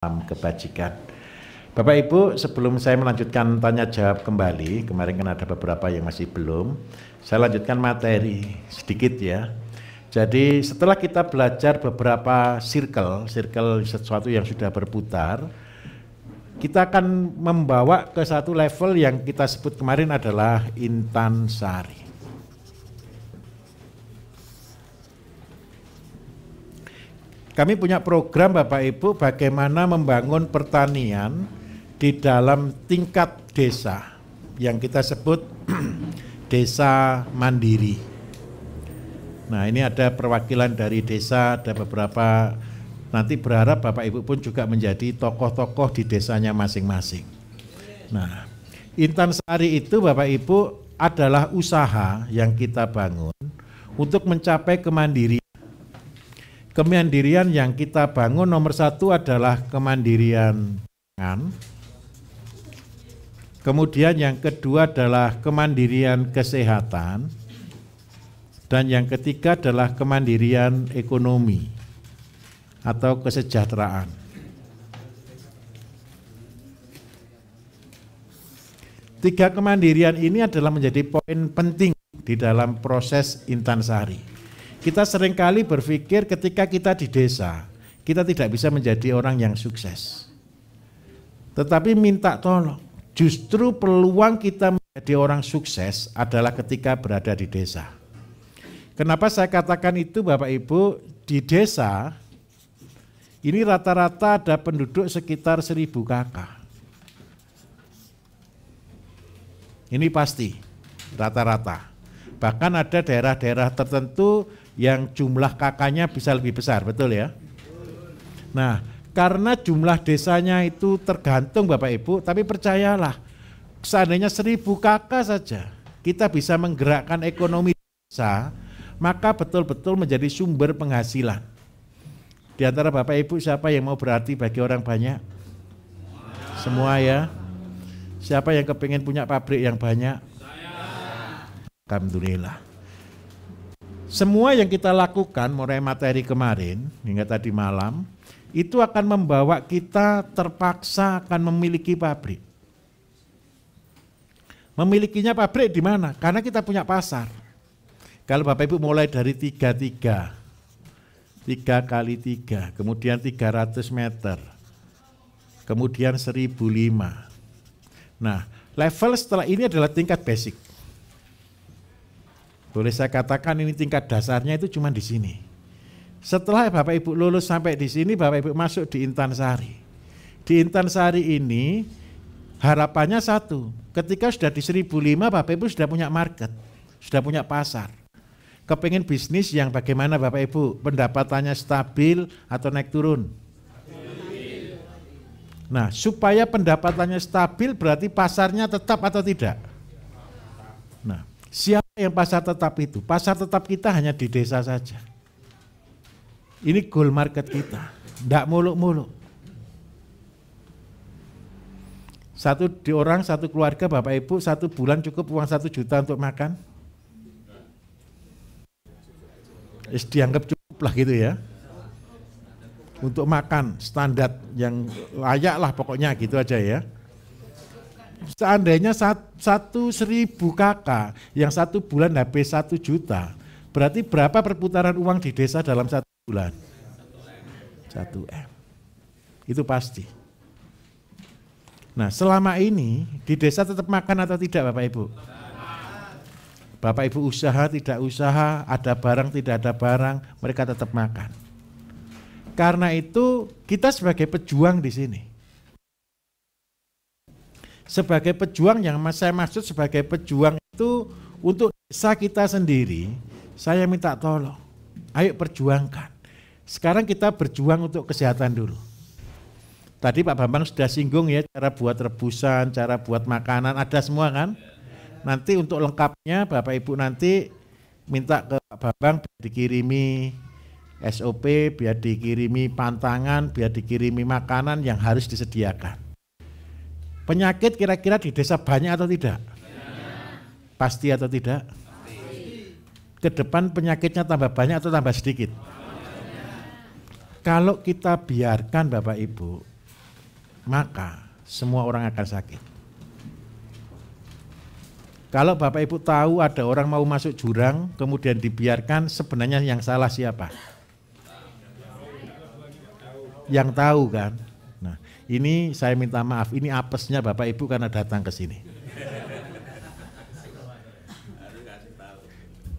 kebajikan. Bapak Ibu, sebelum saya melanjutkan tanya jawab kembali, kemarin kan ada beberapa yang masih belum, saya lanjutkan materi sedikit ya. Jadi setelah kita belajar beberapa circle sesuatu yang sudah berputar, kita akan membawa ke satu level yang kita sebut kemarin adalah intansari. Kami punya program Bapak Ibu bagaimana membangun pertanian di dalam tingkat desa yang kita sebut desa mandiri. Nah, ini ada perwakilan dari desa, ada beberapa, nanti berharap Bapak Ibu pun juga menjadi tokoh-tokoh di desanya masing-masing. Nah, intansari itu Bapak Ibu adalah usaha yang kita bangun untuk mencapai kemandirian. Kemandirian yang kita bangun nomor satu adalah kemandirian pangan. Kemudian yang kedua adalah kemandirian kesehatan. Dan yang ketiga adalah kemandirian ekonomi atau kesejahteraan. Tiga kemandirian ini adalah menjadi poin penting di dalam proses intansari. Kita seringkali berpikir ketika kita di desa, kita tidak bisa menjadi orang yang sukses. Tetapi minta tolong, justru peluang kita menjadi orang sukses adalah ketika berada di desa. Kenapa saya katakan itu Bapak Ibu? Di desa, ini rata-rata ada penduduk sekitar 1000 kakak. Ini pasti, rata-rata. Bahkan ada daerah-daerah tertentu yang jumlah kakaknya bisa lebih besar, betul ya? Nah, karena jumlah desanya itu tergantung Bapak Ibu, tapi percayalah, seandainya 1000 kakak saja, kita bisa menggerakkan ekonomi desa, maka betul-betul menjadi sumber penghasilan. Di antara Bapak Ibu siapa yang mau berarti bagi orang banyak? Semua ya? Siapa yang kepingin punya pabrik yang banyak? Alhamdulillah. Semua yang kita lakukan mulai materi kemarin hingga tadi malam itu akan membawa kita terpaksa akan memiliki pabrik. Memilikinya pabrik di mana? Karena kita punya pasar. Kalau Bapak Ibu mulai dari 3 kali 3, kemudian 300 meter, kemudian 1005. Nah, level setelah ini adalah tingkat basic. Boleh saya katakan ini tingkat dasarnya itu cuma di sini. Setelah Bapak Ibu lulus sampai di sini, Bapak Ibu masuk di intansari. Di intansari ini harapannya satu, ketika sudah di 1005 Bapak Ibu sudah punya market, sudah punya pasar. Kepingin bisnis yang bagaimana Bapak Ibu? Pendapatannya stabil atau naik turun? Nah, supaya pendapatannya stabil berarti pasarnya tetap atau tidak? Nah, siapa yang pasar tetap itu? Pasar tetap kita hanya di desa saja. Ini goal market kita, tidak muluk-muluk. Satu keluarga Bapak Ibu, 1 bulan cukup uang 1 juta untuk makan? Dianggap cukup lah gitu ya. Untuk makan standar yang layak lah pokoknya gitu aja ya. Seandainya 1.000 kakak yang 1 bulan habis 1 juta, berarti berapa perputaran uang di desa dalam 1 bulan? 1 M. Itu pasti. Nah, selama ini di desa tetap makan atau tidak Bapak Ibu? Bapak Ibu usaha, tidak usaha, ada barang, tidak ada barang, mereka tetap makan. Karena itu kita sebagai pejuang di sini. Sebagai pejuang yang saya maksud sebagai pejuang itu untuk desa kita sendiri, saya minta tolong, ayo perjuangkan. Sekarang kita berjuang untuk kesehatan dulu. Tadi Pak Bambang sudah singgung ya, cara buat rebusan, cara buat makanan, ada semua kan? Nanti untuk lengkapnya Bapak Ibu nanti minta ke Pak Bambang biar dikirimi SOP, biar dikirimi pantangan, biar dikirimi makanan yang harus disediakan. Penyakit kira-kira di desa banyak atau tidak? Pasti atau tidak? Ke depan penyakitnya tambah banyak atau tambah sedikit? Kalau kita biarkan Bapak Ibu, maka semua orang akan sakit. Kalau Bapak Ibu tahu ada orang mau masuk jurang, kemudian dibiarkan, sebenarnya yang salah siapa? Yang tahu kan? Nah, ini saya minta maaf, ini apesnya Bapak Ibu karena datang ke sini.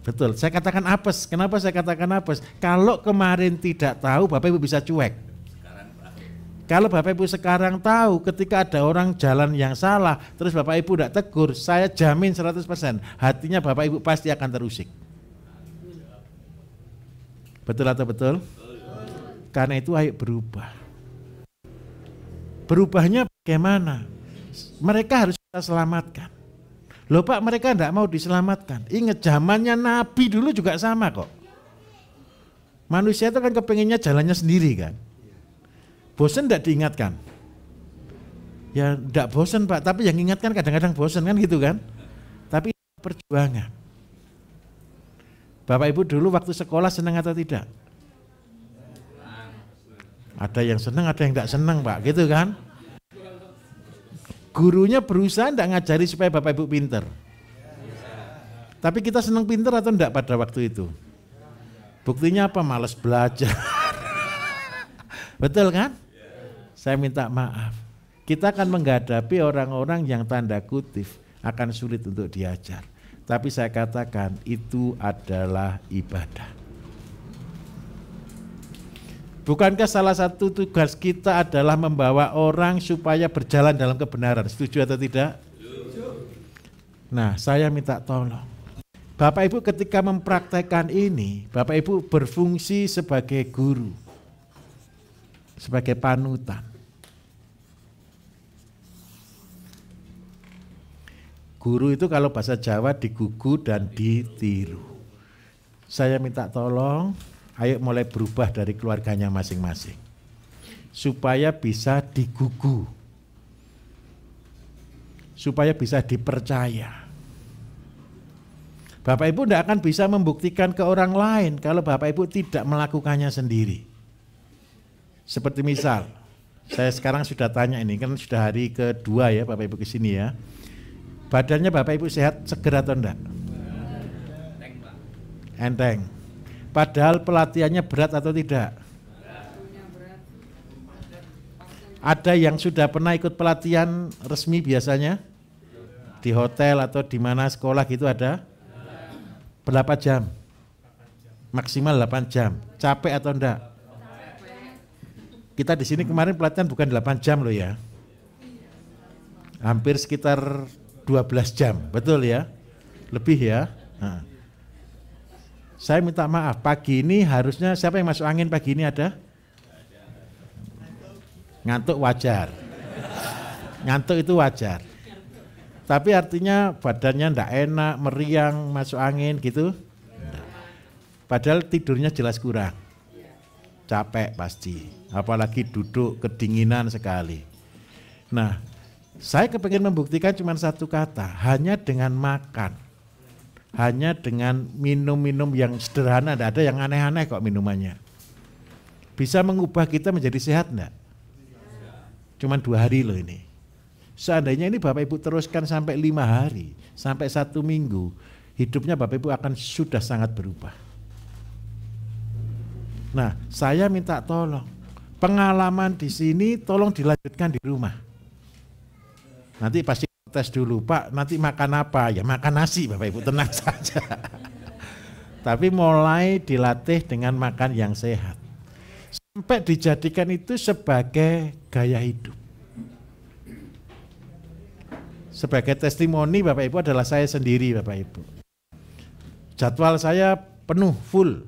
Betul, saya katakan apes. Kenapa saya katakan apes? Kalau kemarin tidak tahu, Bapak Ibu bisa cuek. Kalau Bapak Ibu sekarang tahu, ketika ada orang jalan yang salah, terus Bapak Ibu tidak tegur, saya jamin 100%, hatinya Bapak Ibu pasti akan terusik. Betul atau betul? Karena itu ayo berubah. Berubahnya bagaimana? Mereka harus kita selamatkan. Loh Pak, mereka tidak mau diselamatkan. Ingat zamannya Nabi dulu juga sama kok. Manusia itu kan kepenginnya jalannya sendiri kan. Bosan tidak diingatkan? Ya tidak bosan Pak, tapi yang ingatkan kadang-kadang bosan kan gitu kan. Tapi perjuangan. Bapak Ibu dulu waktu sekolah senang atau tidak? Ada yang senang, ada yang tidak senang Pak, gitu kan. Gurunya berusaha tidak ngajari supaya Bapak Ibu pinter. Tapi kita senang pinter atau enggak pada waktu itu? Buktinya apa? Malas belajar. Betul kan? Saya minta maaf. Kita akan menghadapi orang-orang yang tanda kutip akan sulit untuk diajar. Tapi saya katakan itu adalah ibadah. Bukankah salah satu tugas kita adalah membawa orang supaya berjalan dalam kebenaran? Setuju atau tidak? Nah, saya minta tolong. Bapak Ibu ketika mempraktekkan ini, Bapak Ibu berfungsi sebagai guru, sebagai panutan. Guru itu kalau bahasa Jawa digugu dan ditiru. Saya minta tolong, ayo mulai berubah dari keluarganya masing-masing. Supaya bisa digugu. Supaya bisa dipercaya. Bapak Ibu tidak akan bisa membuktikan ke orang lain kalau Bapak Ibu tidak melakukannya sendiri. Seperti misal, saya sekarang sudah tanya ini, kan sudah hari kedua ya Bapak Ibu kesini ya. Badannya Bapak Ibu sehat, seger atau enggak? Enteng. Padahal pelatihannya berat atau tidak? Ada yang sudah pernah ikut pelatihan resmi biasanya? Di hotel atau di mana sekolah gitu ada? Berapa jam? Maksimal 8 jam. Capek atau enggak? Kita di sini kemarin pelatihan bukan 8 jam loh ya. Hampir sekitar 12 jam, betul ya? Lebih ya? Nah. Saya minta maaf, pagi ini harusnya siapa yang masuk angin pagi ini ada? Ngantuk wajar. Ngantuk itu wajar. Tapi artinya badannya enggak enak, meriang, masuk angin gitu. Padahal tidurnya jelas kurang. Capek pasti, apalagi duduk kedinginan sekali. Nah, saya kepengen membuktikan cuma satu kata, hanya dengan makan, hanya dengan minum-minum yang sederhana, tidak ada yang aneh-aneh kok minumannya. Bisa mengubah kita menjadi sehat enggak? Cuman 2 hari loh ini. Seandainya ini Bapak Ibu teruskan sampai 5 hari, sampai 1 minggu, hidupnya Bapak Ibu akan sudah sangat berubah. Nah, saya minta tolong, pengalaman di sini tolong dilanjutkan di rumah. Nanti pasti tes dulu, Pak, nanti makan apa? Ya makan nasi Bapak Ibu, tenang saja. Tapi mulai dilatih dengan makan yang sehat. Sampai dijadikan itu sebagai gaya hidup. Sebagai testimoni Bapak Ibu adalah saya sendiri Bapak Ibu. Jadwal saya penuh, full,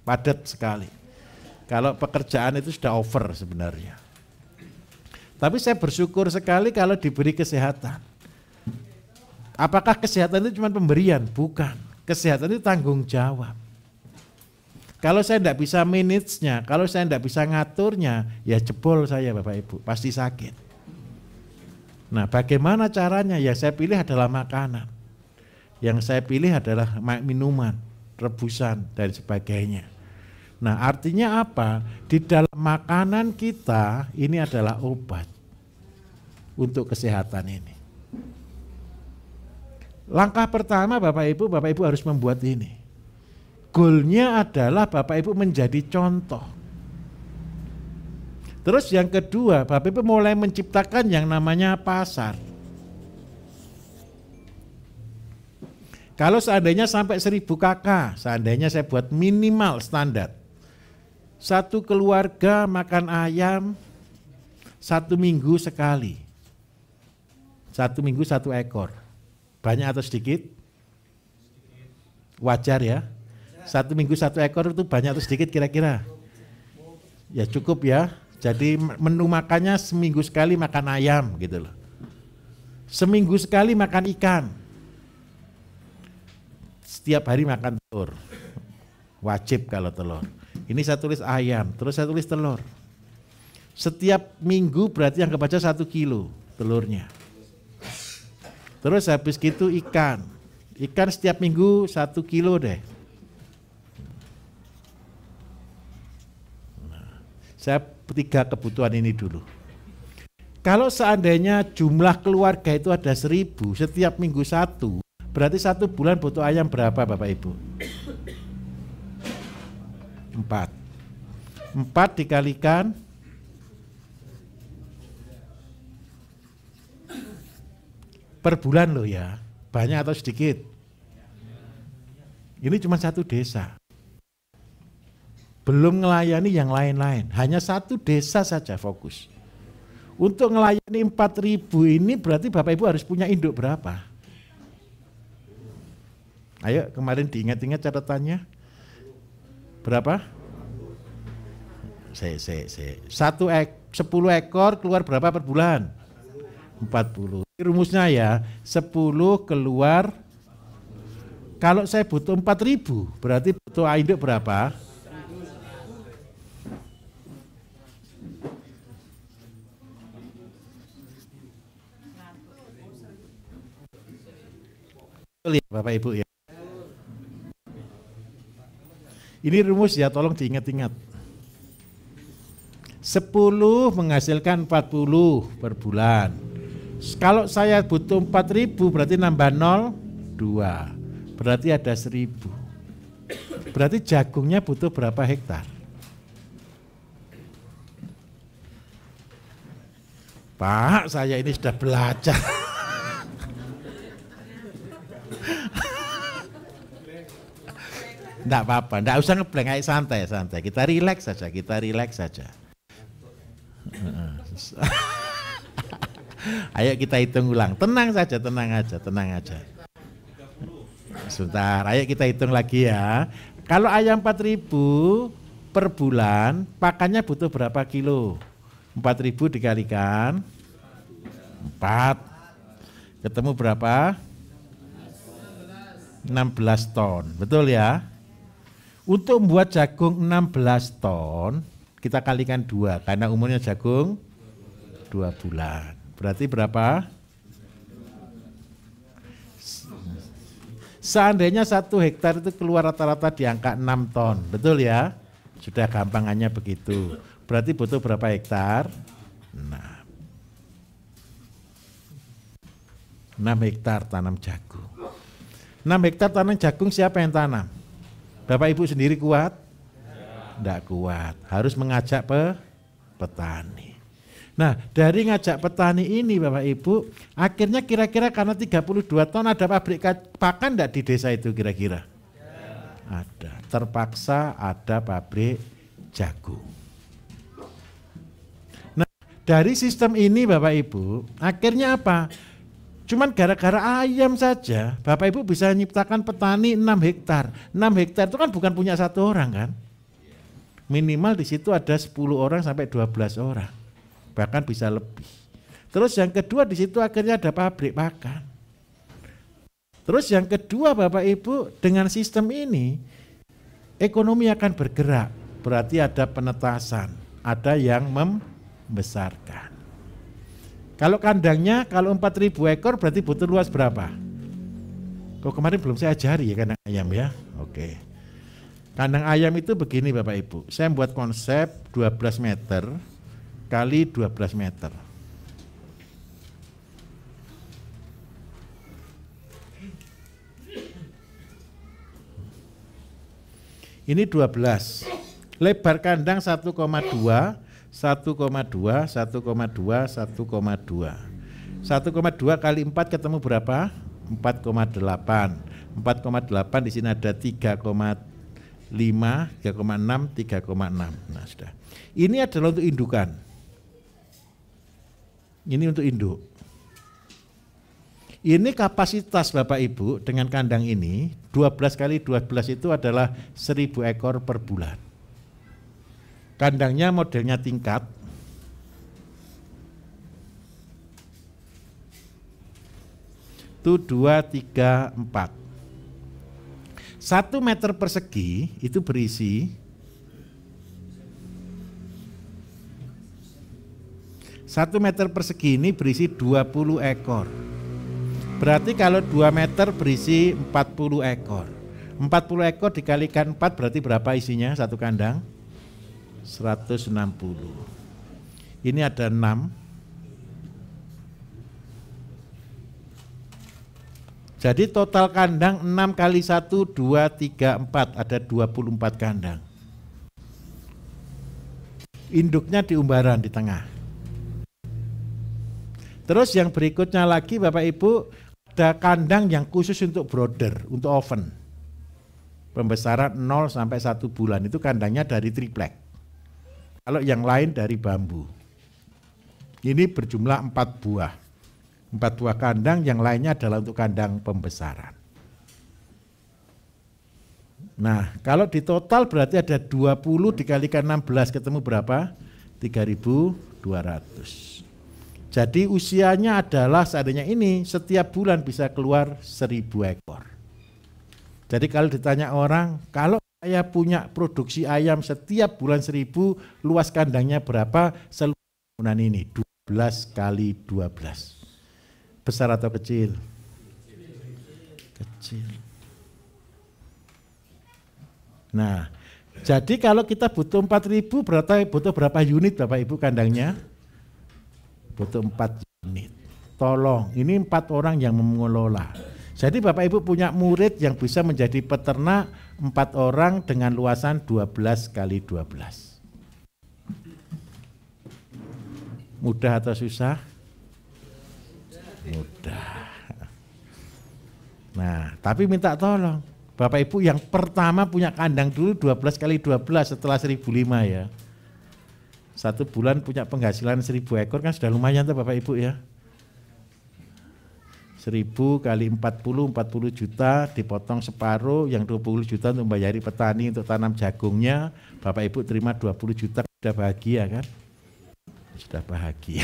padat sekali. Kalau pekerjaan itu sudah over sebenarnya. Tapi saya bersyukur sekali kalau diberi kesehatan. Apakah kesehatan itu cuma pemberian? Bukan. Kesehatan itu tanggung jawab. Kalau saya tidak bisa manage-nya, kalau saya tidak bisa ngaturnya, ya jebol saya Bapak Ibu, pasti sakit. Nah, bagaimana caranya? Ya saya pilih adalah makanan. Yang saya pilih adalah minuman, rebusan dan sebagainya. Nah, artinya apa? Di dalam makanan kita ini adalah obat untuk kesehatan ini. Langkah pertama Bapak Ibu harus membuat ini. Goalnya adalah Bapak Ibu menjadi contoh. Terus yang kedua, Bapak Ibu mulai menciptakan yang namanya pasar. Kalau seandainya sampai 1000 kakak, seandainya saya buat minimal standar. Satu keluarga makan ayam 1 minggu sekali. 1 minggu 1 ekor. Banyak atau sedikit? Wajar ya. 1 minggu 1 ekor itu banyak atau sedikit kira-kira? Ya cukup ya. Jadi menu makannya seminggu sekali makan ayam gitu loh. Seminggu sekali makan ikan. Setiap hari makan telur. Wajib kalau telur. Ini saya tulis ayam, terus saya tulis telur. Setiap minggu berarti yang kebaca 1 kilo telurnya. Terus habis gitu ikan. Ikan setiap minggu 1 kilo deh. Nah, saya 3 kebutuhan ini dulu. Kalau seandainya jumlah keluarga itu ada 1000, setiap minggu 1, berarti 1 bulan butuh ayam berapa Bapak Ibu? 4. 4 dikalikan per bulan loh ya. Banyak atau sedikit? Ini cuma 1 desa. Belum melayani yang lain-lain. Hanya 1 desa saja fokus. Untuk melayani 4.000 ini berarti Bapak Ibu harus punya induk berapa? Ayo kemarin diingat-ingat catatannya. Berapa? 10 ekor keluar berapa per bulan? 40. Rumusnya ya, 10 keluar. Kalau saya butuh 4.000, berarti butuh induk berapa? Lihat Bapak Ibu ya. Ini rumus ya, tolong diingat-ingat. 10 menghasilkan 40 per bulan. Kalau saya butuh 4.000 berarti nambah 0, 2. Berarti ada 1.000. Berarti jagungnya butuh berapa hektar? Pak, saya ini sudah belajar. Enggak apa-apa, enggak usah ngeblank, ayo santai. Kita rileks saja. Ayo kita hitung ulang. Tenang aja. Sebentar, ayo kita hitung lagi ya. Kalau ayam 4.000 per bulan, pakannya butuh berapa kilo? 4.000 dikalikan 4. Ketemu berapa? 16 ton. Betul ya? Untuk membuat jagung 16 ton, kita kalikan 2, karena umurnya jagung 2 bulan. Berarti berapa? Seandainya 1 hektar itu keluar rata-rata di angka 6 ton, betul ya? Sudah gampangannya begitu. Berarti butuh berapa hektar? 6 hektar tanam jagung. 6 hektar tanam jagung siapa yang tanam? Bapak Ibu sendiri kuat? Tidak kuat, harus mengajak petani. Nah, dari ngajak petani ini Bapak Ibu, akhirnya kira-kira karena 32 ton ada pabrik pakan enggak di desa itu kira-kira? Ada, terpaksa ada pabrik jagung. Nah, dari sistem ini Bapak Ibu, akhirnya apa? Cuman gara-gara ayam saja, Bapak Ibu bisa menciptakan petani 6 hektar. 6 hektar itu kan bukan punya 1 orang kan? Minimal di situ ada 10 orang sampai 12 orang. Bahkan bisa lebih. Terus yang kedua di situ akhirnya ada pabrik pakan. Terus yang kedua Bapak Ibu, dengan sistem ini ekonomi akan bergerak. Berarti ada penetasan, ada yang membesarkan. Kalau kandangnya, kalau 4.000 ekor berarti butuh luas berapa? Kok kemarin belum saya ajari ya kandang ayam ya? Oke. Kandang ayam itu begini Bapak Ibu. Saya buat konsep 12 meter kali 12 meter. Ini 12. Lebar kandang 1,2, 1,2, 1,2, 1,2. 1,2 kali 4 ketemu berapa? 4,8. 4,8 di sini ada 3,5, 3,6, 3,6. Nah, sudah. Ini adalah untuk indukan. Ini untuk induk. Ini kapasitas Bapak Ibu dengan kandang ini 12 kali 12 itu adalah 1000 ekor per bulan. Kandangnya modelnya tingkat. Itu 2, 3, 4. 1 meter persegi itu berisi 1 meter persegi ini berisi 20 ekor. Berarti kalau 2 meter berisi 40 ekor. 40 ekor dikalikan 4 berarti berapa isinya satu kandang? 160. Ini ada 6. Jadi total kandang 6 kali 1, 2, 3, 4. Ada 24 kandang. Induknya di umbaran di tengah. Terus yang berikutnya lagi Bapak Ibu, ada kandang yang khusus untuk brooder, untuk oven. Pembesaran 0 sampai 1 bulan, itu kandangnya dari triplek. Kalau yang lain dari bambu. Ini berjumlah 4 buah. 4 buah kandang, yang lainnya adalah untuk kandang pembesaran. Nah, kalau di total berarti ada 20 dikalikan 16 ketemu berapa? 3.200. Jadi usianya adalah seandainya ini setiap bulan bisa keluar 1000 ekor. Jadi kalau ditanya orang, kalau saya punya produksi ayam setiap bulan 1000, luas kandangnya berapa? Seluruh bulan ini 12 kali 12. Besar atau kecil? Kecil. Nah, jadi kalau kita butuh 4.000 berarti butuh berapa unit Bapak Ibu kandangnya? Butuh 4 unit. Tolong, ini 4 orang yang mengelola. Jadi Bapak Ibu punya murid yang bisa menjadi peternak 4 orang dengan luasan 12 kali 12. Mudah atau susah? Mudah. Nah, tapi minta tolong. Bapak Ibu yang pertama punya kandang dulu 12 kali 12 setelah 1.005 ya. 1 bulan punya penghasilan 1000 ekor kan sudah lumayan tuh Bapak Ibu ya. 1000 kali 40 juta dipotong separuh, yang 20 juta untuk membayari petani untuk tanam jagungnya, Bapak Ibu terima 20 juta, sudah bahagia kan? Sudah bahagia.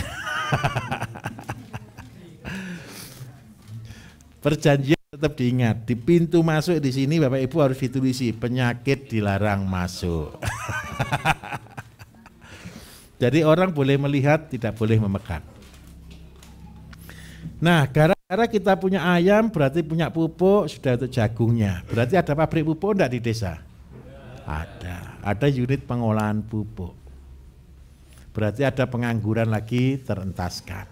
Perjanjian tetap diingat, di pintu masuk di sini Bapak Ibu harus ditulisi penyakit dilarang masuk. Jadi orang boleh melihat, tidak boleh memegang. Nah, gara-gara kita punya ayam berarti punya pupuk, sudah untuk jagungnya. Berarti ada pabrik pupuk enggak di desa? Ada unit pengolahan pupuk. Berarti ada pengangguran lagi terentaskan.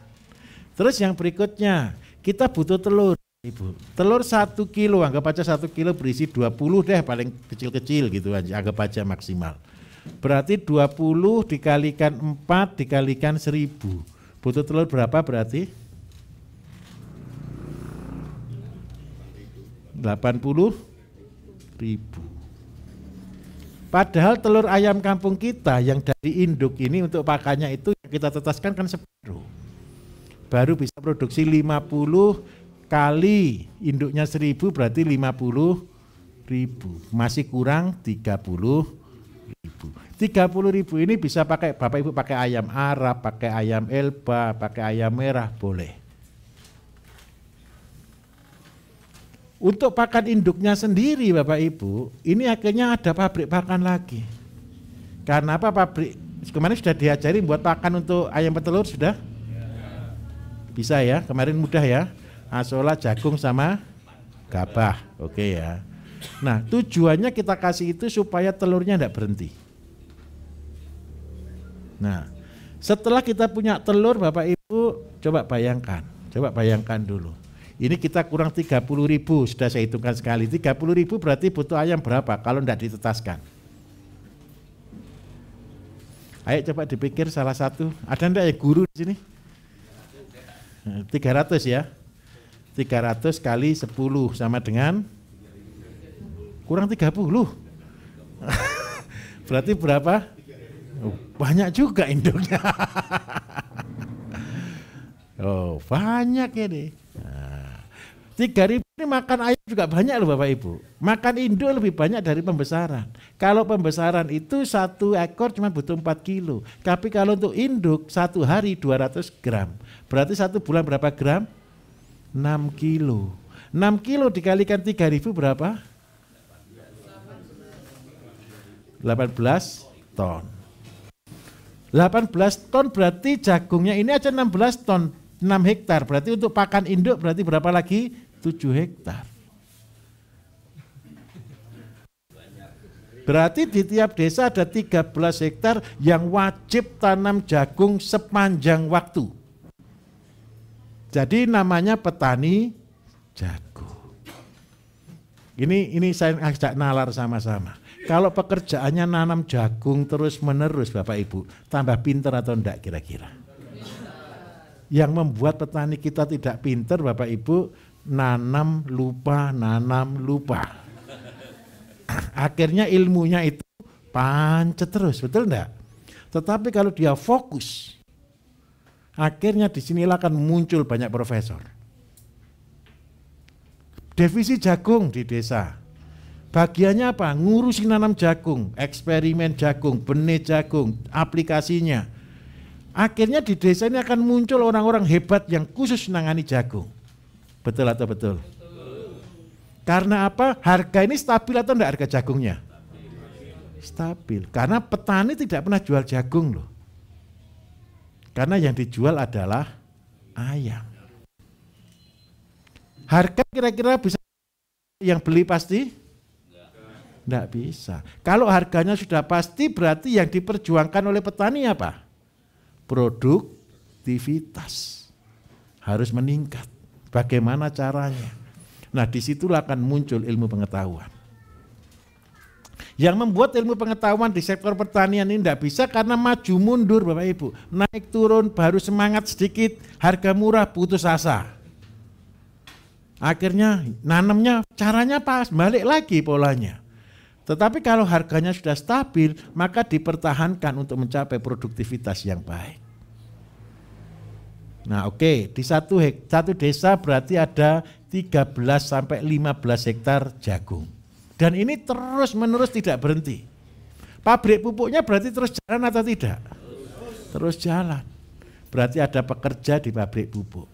Terus yang berikutnya, kita butuh telur. Ibu, telur 1 kilo, anggap aja 1 kilo berisi 20 deh, paling kecil-kecil gitu aja, anggap aja maksimal. Berarti 20 dikalikan 4 dikalikan 1000. Butuh telur berapa berarti? 80.000. Padahal telur ayam kampung kita yang dari induk ini untuk pakannya itu yang kita tetaskan kan separuh. Baru bisa produksi 50 kali induknya 1000 berarti 50.000. Masih kurang 30.000. 30.000 ini bisa pakai Bapak Ibu pakai ayam Arab, pakai ayam Elba, pakai ayam merah boleh. Untuk pakan induknya sendiri Bapak Ibu, ini akhirnya ada pabrik pakan lagi. Karena apa pabrik? Kemarin sudah diajari buat pakan untuk ayam petelur sudah? Bisa ya, kemarin mudah ya. Asola, jagung sama gabah. Oke ya. Nah, tujuannya kita kasih itu supaya telurnya tidak berhenti. Nah, setelah kita punya telur Bapak Ibu, coba bayangkan dulu. Ini kita kurang 30.000, sudah saya hitungkan sekali. 30.000 berarti butuh ayam berapa kalau tidak ditetaskan? Ayo coba dipikir salah satu. Ada enggak ya guru di sini? 300 ya. 300 kali 10 sama dengan kurang 30. Berarti berapa? Oh, banyak juga induknya. Oh, banyak ini. Nah, 3.000 ini makan ayam juga banyak loh Bapak Ibu. Makan induk lebih banyak dari pembesaran. Kalau pembesaran itu 1 ekor cuma butuh 4 kilo. Tapi kalau untuk induk 1 hari 200 gram. Berarti 1 bulan berapa gram? 6 kilo. 6 kilo dikalikan 3.000 berapa? 18 ton. 18 ton berarti jagungnya ini aja 16 ton, 6 hektar. Berarti untuk pakan induk berarti berapa lagi? 7 hektar. Berarti di tiap desa ada 13 hektar yang wajib tanam jagung sepanjang waktu. Jadi namanya petani jagung. Ini saya ajak nalar sama-sama. Kalau pekerjaannya nanam jagung terus menerus Bapak Ibu, tambah pinter atau enggak kira-kira? Yang membuat petani kita tidak pinter Bapak Ibu, nanam lupa. Akhirnya ilmunya itu pancet terus, betul enggak? Tetapi kalau dia fokus, akhirnya disinilah akan muncul banyak profesor. Divisi jagung di desa. Bagiannya apa? Ngurusin nanam jagung, eksperimen jagung, benih jagung, aplikasinya. Akhirnya di desa ini akan muncul orang-orang hebat yang khusus menangani jagung. Betul atau betul? Karena apa? Harga ini stabil atau enggak harga jagungnya? Stabil. Karena petani tidak pernah jual jagung loh. Karena yang dijual adalah ayam. Harga kira-kira bisa yang beli pasti? Enggak bisa. Kalau harganya sudah pasti berarti yang diperjuangkan oleh petani apa? Produktivitas. Harus meningkat. Bagaimana caranya? Nah disitulah akan muncul ilmu pengetahuan. Yang membuat ilmu pengetahuan di sektor pertanian ini tidak bisa karena maju mundur Bapak Ibu. Naik turun baru semangat sedikit, harga murah putus asa. Akhirnya nanamnya caranya pas, balik lagi polanya. Tetapi kalau harganya sudah stabil, maka dipertahankan untuk mencapai produktivitas yang baik. Nah oke, di satu desa berarti ada 13 sampai 15 hektar jagung. Dan ini terus menerus tidak berhenti. Pabrik pupuknya berarti terus jalan atau tidak? Terus jalan. Berarti ada pekerja di pabrik pupuk.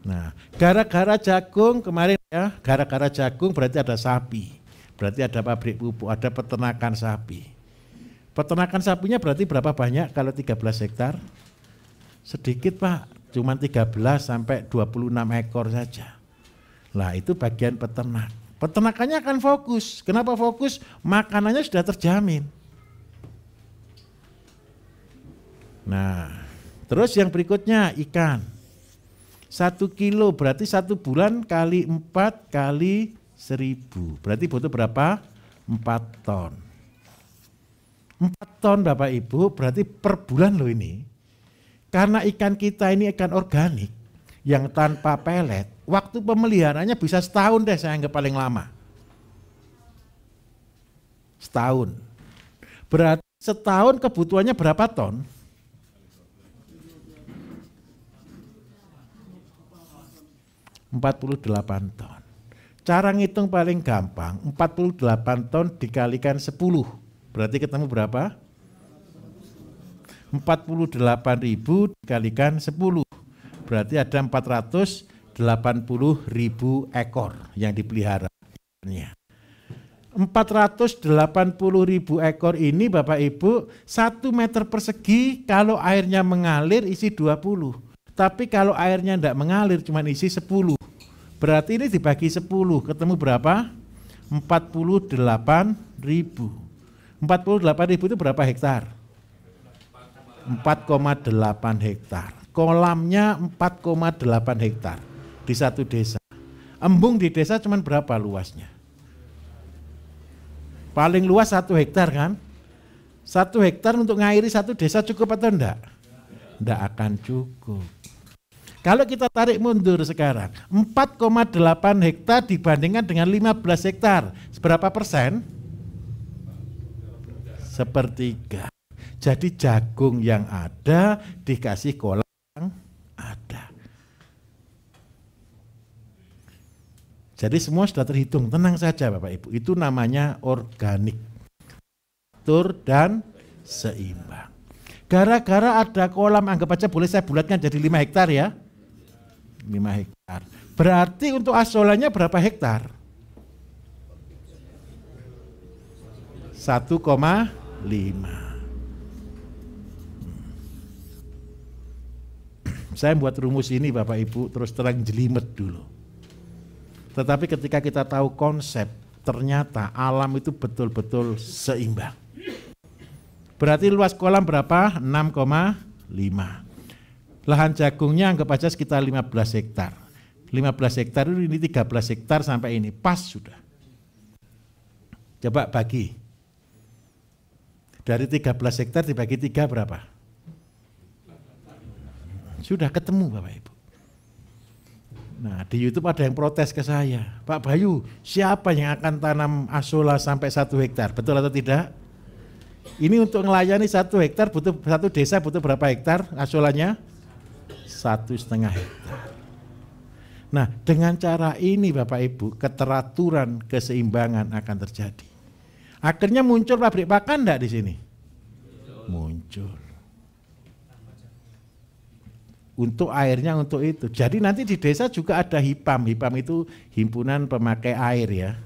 Nah, gara-gara jagung kemarin ya, gara-gara jagung berarti ada sapi. Berarti ada pabrik pupuk, ada peternakan sapi. Peternakan sapinya berarti berapa banyak kalau 13 hektar? Sedikit Pak, cuma 13 sampai 26 ekor saja. Lah itu bagian peternak. Peternakannya akan fokus. Kenapa fokus? Makanannya sudah terjamin. Nah, terus yang berikutnya ikan. 1 kilo berarti 1 bulan kali 4 kali 1000. Berarti butuh berapa? 4 ton. 4 ton Bapak Ibu berarti per bulan loh ini. Karena ikan kita ini ikan organik yang tanpa pelet, waktu pemeliharaannya bisa setahun deh saya anggap paling lama. Setahun. Berarti setahun kebutuhannya berapa ton? 48 ton. Cara ngitung paling gampang, 48 ton dikalikan 10. Berarti ketemu berapa? 48.000 dikalikan 10. Berarti ada 480.000 ekor yang dipelihara. 480.000 ekor ini Bapak Ibu 1 meter persegi kalau airnya mengalir isi 20. Tapi kalau airnya tidak mengalir cuma isi 10. Berarti ini dibagi 10, ketemu berapa? 48.000. 48.000 itu berapa hektar? 4,8 hektar. Kolamnya 4,8 hektar di satu desa. Embung di desa cuma berapa luasnya? Paling luas 1 hektar kan? 1 hektar untuk ngairi satu desa cukup atau enggak? Enggak akan cukup. Kalau kita tarik mundur sekarang, 4,8 hektar dibandingkan dengan 15 hektar, seberapa persen? Sepertiga. Jadi jagung yang ada dikasih kolam yang ada. Jadi semua sudah terhitung, tenang saja Bapak Ibu. Itu namanya organik, atur dan seimbang. Gara-gara ada kolam, anggap aja boleh saya bulatkan jadi 5 hektar ya. 5 hektar. Berarti untuk asolannya berapa hektar? 1,5. Saya buat rumus ini Bapak Ibu terus terang jelimet dulu. Tetapi ketika kita tahu konsep, ternyata alam itu betul-betul seimbang. Berarti luas kolam berapa? 6,5. Lahan jagungnya anggap aja sekitar 15 hektar. 15 hektar itu ini 13 hektar sampai ini, pas sudah. Coba bagi. Dari 13 hektar dibagi 3 berapa? Sudah ketemu Bapak Ibu. Nah di YouTube ada yang protes ke saya, Pak Bayu, siapa yang akan tanam asola sampai 1 hektar? Betul atau tidak? Ini untuk melayani 1 hektar butuh, satu desa butuh berapa hektar asolanya? 1,5 hektar. Nah dengan cara ini Bapak Ibu keteraturan keseimbangan akan terjadi. Akhirnya muncul pabrik pakan enggak di sini? Muncul. Untuk airnya untuk itu. Jadi nanti di desa juga ada HIPAM. HIPAM itu himpunan pemakai air ya.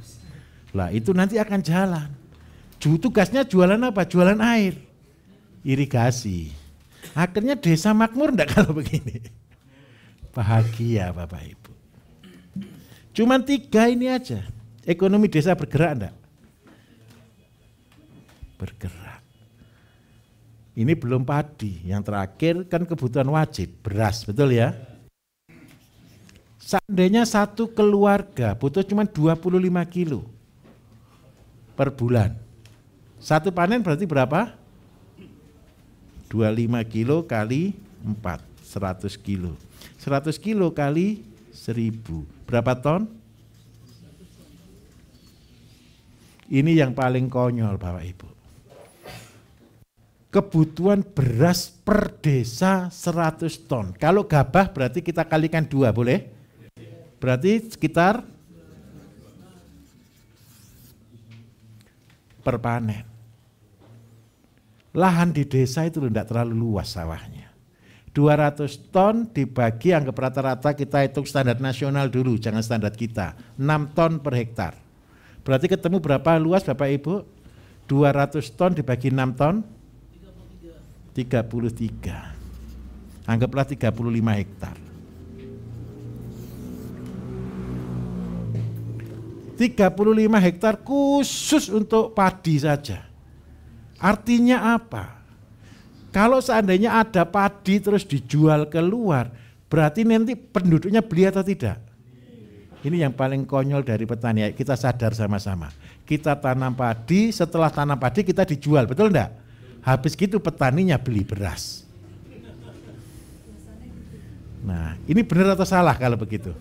Lah itu nanti akan jalan. Tugasnya jualan apa? Jualan air. Irigasi. Akhirnya desa makmur enggak kalau begini? Bahagia Bapak Ibu. Cuman 3 ini aja. Ekonomi desa bergerak enggak? Bergerak. Ini belum padi. Yang terakhir kan kebutuhan wajib, beras, betul ya? Seandainya satu keluarga butuh cuma 25 kilo per bulan. Satu panen berarti berapa? 25 kilo kali 4, 100 kilo. 100 kilo kali 1000. Berapa ton? Ini yang paling konyol Bapak Ibu. Kebutuhan beras per desa 100 ton. Kalau gabah berarti kita kalikan 2, boleh? Berarti sekitar per panen. Lahan di desa itu tidak terlalu luas sawahnya. 200 ton dibagi, anggap rata-rata kita hitung standar nasional dulu, jangan standar kita. 6 ton per hektar. Berarti ketemu berapa luas Bapak Ibu? 200 ton dibagi 6 ton? 33. Anggaplah 35 hektar. 35 hektar khusus untuk padi saja. Artinya apa? Kalau seandainya ada padi terus dijual keluar, berarti nanti penduduknya beli atau tidak? Ini yang paling konyol dari petani. Kita sadar sama-sama. Kita tanam padi, setelah tanam padi kita dijual, betul enggak? Habis gitu petaninya beli beras. Nah, ini benar atau salah kalau begitu?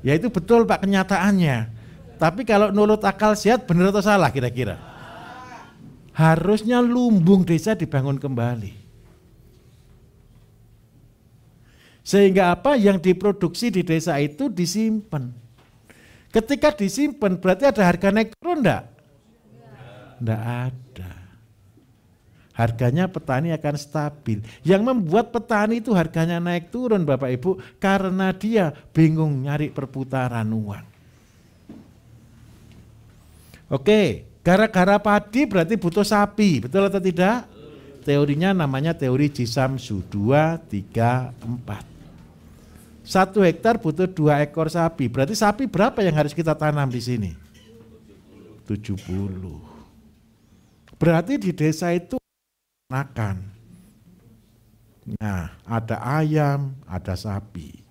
Ya itu betul Pak kenyataannya. Tapi kalau nurut akal sehat benar atau salah kira-kira? Harusnya lumbung desa dibangun kembali. Sehingga apa yang diproduksi di desa itu disimpan. Ketika disimpan berarti ada harga naik turun enggak? Enggak ada. Harganya petani akan stabil. Yang membuat petani itu harganya naik turun Bapak Ibu karena dia bingung nyari perputaran uang. Oke. Gara-gara padi berarti butuh sapi, betul atau tidak? Teorinya namanya teori Jisamsu 2, 3, 4. 1 hektar butuh 2 ekor sapi. Berarti sapi berapa yang harus kita tanam di sini? 70. Berarti di desa itu makan. Nah, ada ayam, ada sapi.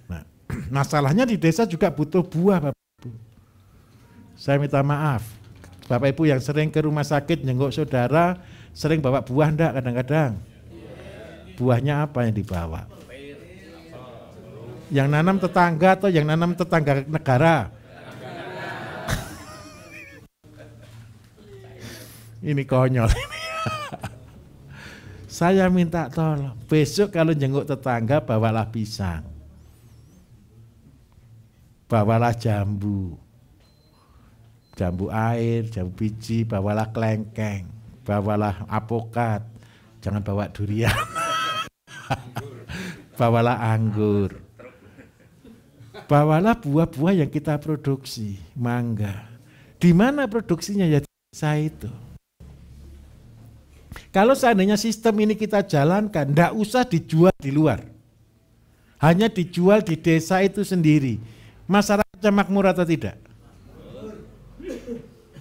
Nah, masalahnya di desa juga butuh buah, Bapak Ibu. Saya minta maaf, Bapak Ibu yang sering ke rumah sakit nyenggok saudara, sering bawa buah enggak kadang-kadang? Buahnya apa yang dibawa? Yang nanam tetangga atau yang nanam tetangga negara? Ini konyol. Saya minta tolong, besok kalau jenguk tetangga bawalah pisang. Bawalah jambu. Jambu air, jambu biji, bawalah kelengkeng, bawalah apokat. Jangan bawa durian. Bawalah anggur. Bawalah buah-buah yang kita produksi, mangga. Di mana produksinya? Ya di desa itu. Kalau seandainya sistem ini kita jalankan, tidak usah dijual di luar. Hanya dijual di desa itu sendiri. Masyarakatnya makmur atau tidak?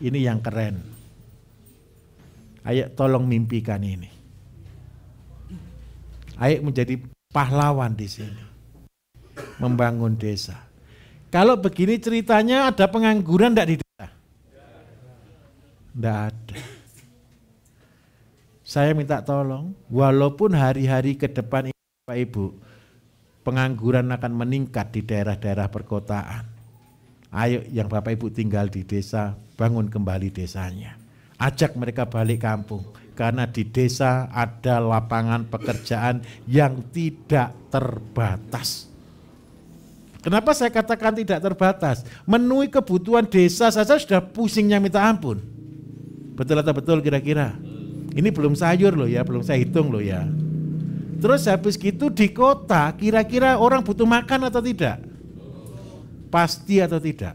Ini yang keren. Ayo tolong mimpikan ini. Ayo menjadi pahlawan di sini. Membangun desa. Kalau begini ceritanya ada pengangguran enggak di desa? Enggak ada. Saya minta tolong, walaupun hari-hari ke depan ini Bapak Ibu, pengangguran akan meningkat di daerah-daerah perkotaan. Ayo yang Bapak Ibu tinggal di desa, bangun kembali desanya. Ajak mereka balik kampung, karena di desa ada lapangan pekerjaan yang tidak terbatas. Kenapa saya katakan tidak terbatas? Memenuhi kebutuhan desa saja sudah pusingnya minta ampun. Betul atau betul kira-kira? Ini belum sayur loh ya, belum saya hitung loh ya. Terus habis gitu di kota kira-kira orang butuh makan atau tidak? Pasti atau tidak?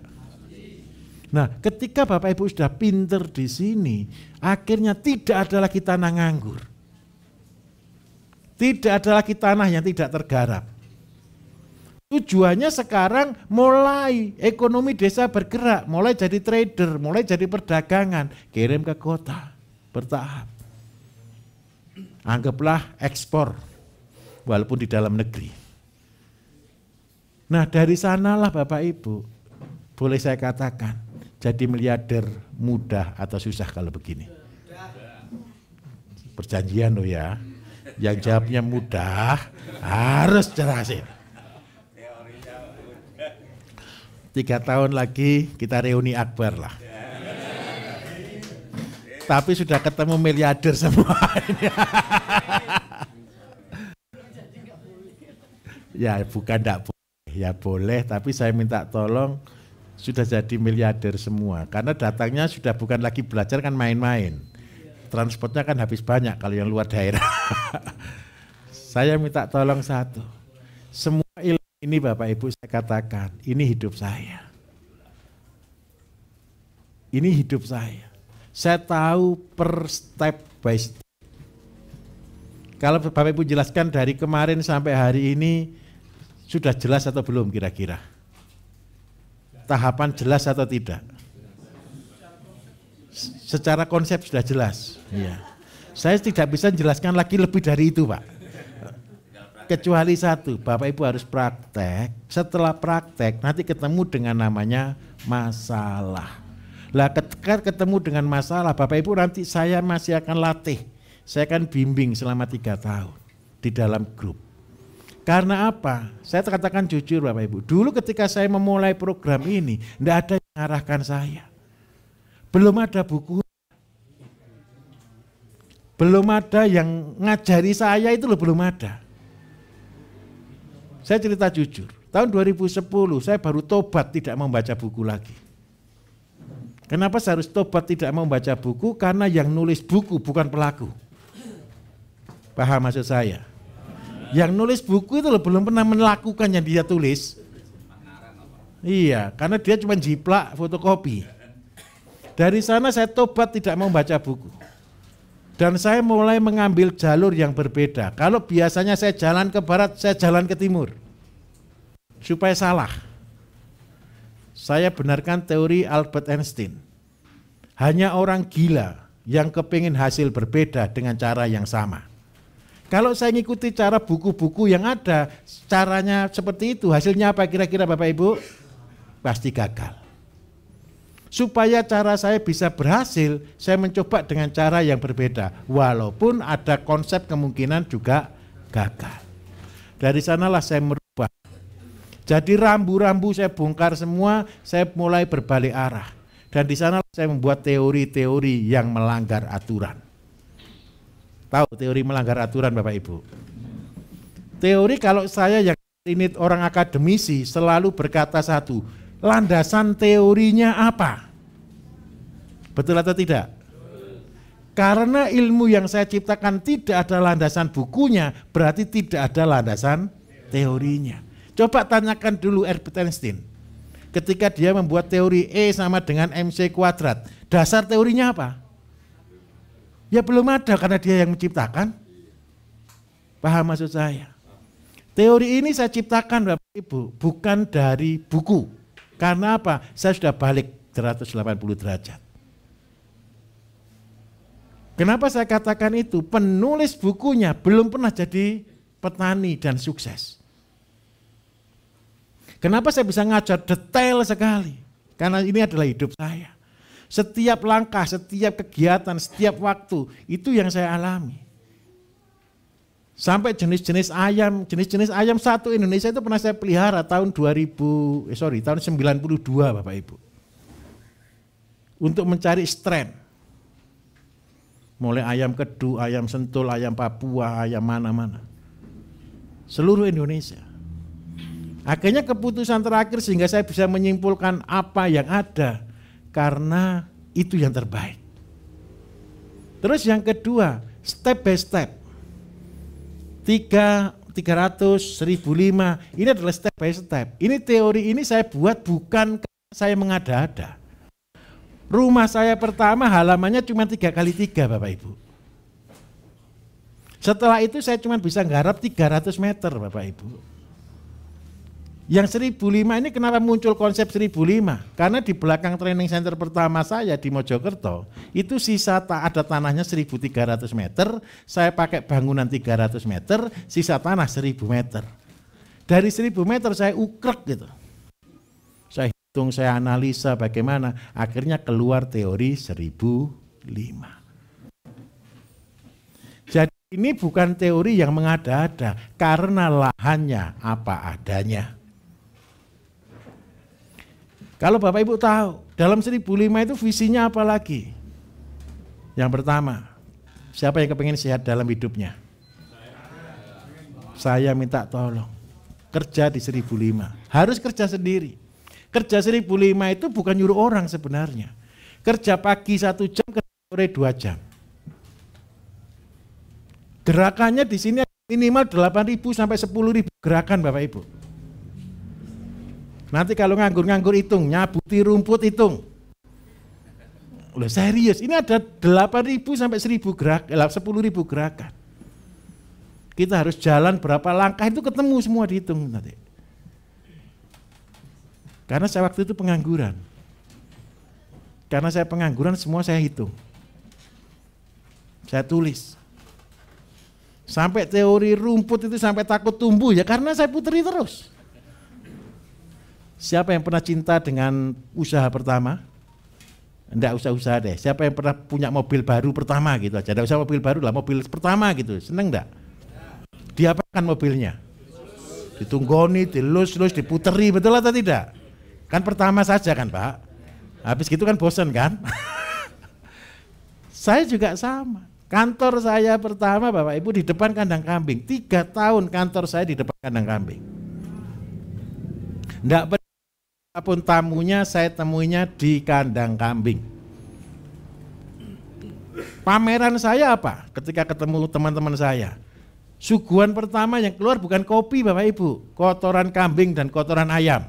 Nah, ketika Bapak Ibu sudah pinter di sini, akhirnya tidak ada lagi tanah nganggur. Tidak ada lagi tanah yang tidak tergarap. Tujuannya sekarang mulai ekonomi desa bergerak, mulai jadi trader, mulai jadi perdagangan, kirim ke kota, bertahap. Anggaplah ekspor, walaupun di dalam negeri. Nah dari sanalah Bapak Ibu, boleh saya katakan, jadi miliarder mudah atau susah kalau begini? Perjanjian loh ya, yang jawabnya mudah harus jelasin. 3 tahun lagi kita reuni akbar lah. Tapi sudah ketemu miliarder semua. Ya bukan enggak boleh, ya boleh, tapi saya minta tolong sudah jadi miliarder semua. Karena datangnya sudah bukan lagi belajar, kan main-main. Transportnya kan habis banyak kalau yang luar daerah. Saya minta tolong satu, semua ilmu ini Bapak Ibu saya katakan, ini hidup saya. Ini hidup saya. Saya tahu per step by step. Kalau Bapak Ibu jelaskan dari kemarin sampai hari ini, sudah jelas atau belum kira-kira? Tahapan jelas atau tidak? Secara konsep sudah jelas. Iya. Saya tidak bisa menjelaskan lagi lebih dari itu Pak. Kecuali satu, Bapak Ibu harus praktek. Setelah praktek, nanti ketemu dengan namanya masalah. Lah ketika ketemu dengan masalah, Bapak Ibu nanti saya masih akan latih. Saya akan bimbing selama 3 tahun di dalam grup. Karena apa? Saya katakan jujur Bapak Ibu, dulu ketika saya memulai program ini, tidak ada yang mengarahkan saya. Belum ada buku. Belum ada yang ngajari saya, itu loh, belum ada. Saya cerita jujur, tahun 2010 saya baru tobat tidak membaca buku lagi. Kenapa saya harus tobat tidak membaca buku? Karena yang nulis buku bukan pelaku. Paham maksud saya? Yang nulis buku itu loh belum pernah melakukan yang dia tulis. Iya, karena dia cuma jiplak fotokopi. Dari sana saya tobat tidak mau baca buku. Dan saya mulai mengambil jalur yang berbeda. Kalau biasanya saya jalan ke barat, saya jalan ke timur. supaya salah. Saya benarkan teori Albert Einstein. Hanya orang gila yang kepingin hasil berbeda dengan cara yang sama. Kalau saya ngikuti cara buku-buku yang ada, caranya seperti itu, hasilnya apa kira-kira Bapak Ibu? Pasti gagal. Supaya cara saya bisa berhasil, saya mencoba dengan cara yang berbeda. Walaupun ada konsep kemungkinan juga gagal. Dari sanalah saya merubah. Jadi rambu-rambu saya bongkar semua, saya mulai berbalik arah. Dan di sana saya membuat teori-teori yang melanggar aturan. Tahu teori melanggar aturan Bapak Ibu? Teori kalau saya yang ini orang akademisi selalu berkata satu, landasan teorinya apa? Betul atau tidak? Karena ilmu yang saya ciptakan tidak ada landasan bukunya, berarti tidak ada landasan teorinya. Coba tanyakan dulu Albert Einstein. Ketika dia membuat teori E sama dengan MC kuadrat, dasar teorinya apa? Ya belum ada karena dia yang menciptakan. Paham maksud saya? Teori ini saya ciptakan Bapak Ibu, bukan dari buku. Karena apa? Saya sudah balik 180 derajat. Kenapa saya katakan itu? Penulis bukunya belum pernah jadi petani dan sukses. Kenapa saya bisa ngajar detail sekali? Karena ini adalah hidup saya. Setiap langkah, setiap kegiatan, setiap waktu, itu yang saya alami. Sampai jenis-jenis ayam satu Indonesia itu pernah saya pelihara tahun 92 Bapak Ibu. Untuk mencari strain. Mulai ayam kedu, ayam sentul, ayam Papua, ayam mana-mana. Seluruh Indonesia. Akhirnya keputusan terakhir sehingga saya bisa menyimpulkan apa yang ada karena itu yang terbaik. Terus yang kedua, step by step. 300, 1005, ini adalah step by step. Ini teori ini saya buat bukan karena saya mengada-ada. Rumah saya pertama halamannya cuma 3x3 Bapak Ibu. Setelah itu saya cuma bisa nggarap 300 meter Bapak Ibu. Yang 1005 ini kenapa muncul konsep 1005? Karena di belakang training center pertama saya di Mojokerto, itu sisa ada tanahnya 1.300 meter, saya pakai bangunan 300 meter, sisa tanah 1.000 meter. Dari 1.000 meter saya ukrek gitu. Saya hitung, saya analisa bagaimana, akhirnya keluar teori 1005. Jadi ini bukan teori yang mengada-ada, karena lahannya apa adanya. Kalau Bapak Ibu tahu, dalam 1005 itu visinya apa lagi? Yang pertama, siapa yang kepingin sehat dalam hidupnya? Saya minta tolong, kerja di 1005, harus kerja sendiri. Kerja 1005 itu bukan nyuruh orang sebenarnya. Kerja pagi 1 jam, kerja sore 2 jam. Gerakannya di sini minimal 8.000 sampai 10.000 gerakan Bapak Ibu. Nanti kalau nganggur-nganggur hitung, nyabuti rumput hitung. Loh serius, ini ada 8.000 sampai 10.000 gerakan. Kita harus jalan berapa langkah itu ketemu semua dihitung nanti. Karena saya waktu itu pengangguran. Karena saya pengangguran semua saya hitung. Saya tulis. Sampai teori rumput itu sampai takut tumbuh ya karena saya puteri terus. Siapa yang pernah cinta dengan usaha pertama? Enggak usah usaha deh. Siapa yang pernah punya mobil baru pertama gitu aja. Enggak usah mobil baru lah, mobil pertama gitu. Seneng enggak? Diapakan mobilnya? Ditunggoni, dilus-lus, diputeri, betul atau tidak? Kan pertama saja kan Pak. Habis gitu kan bosan kan? Saya juga sama. Kantor saya pertama Bapak Ibu di depan kandang kambing. 3 tahun kantor saya di depan kandang kambing. Enggak apapun tamunya saya temuinya di kandang kambing. Pameran saya apa? Ketika ketemu teman-teman saya, suguhan pertama yang keluar bukan kopi Bapak Ibu, kotoran kambing dan kotoran ayam.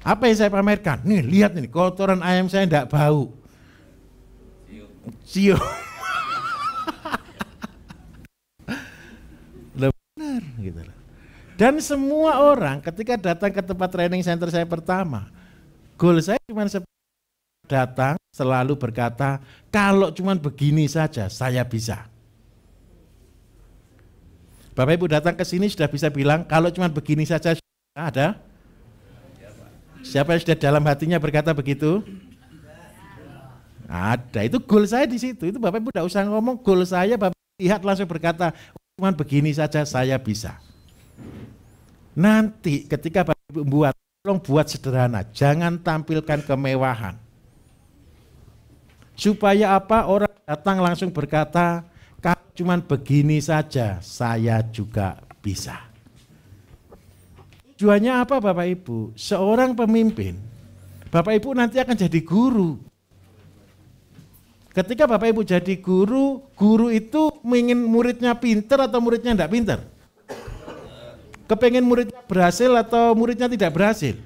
Apa yang saya pamerkan? Nih lihat nih, kotoran ayam saya enggak bau. Cium. Benar gitu. Dan semua orang ketika datang ke tempat training center saya pertama, goal saya cuma datang selalu berkata, kalau cuma begini saja saya bisa. Bapak Ibu datang ke sini sudah bisa bilang, kalau cuma begini saja ada? Siapa yang sudah dalam hatinya berkata begitu? Ada, itu goal saya di situ. Itu Bapak Ibu tidak usah ngomong, goal saya Bapak lihat langsung berkata, cuma begini saja saya bisa. Nanti ketika Bapak Ibu buat, tolong buat sederhana, jangan tampilkan kemewahan. Supaya apa? Orang datang langsung berkata, kalau cuma begini saja saya juga bisa. Tujuannya apa Bapak Ibu? Seorang pemimpin, Bapak Ibu nanti akan jadi guru. Ketika Bapak Ibu jadi guru, guru itu ingin muridnya pinter atau muridnya tidak pinter? Kepengen muridnya berhasil atau muridnya tidak berhasil?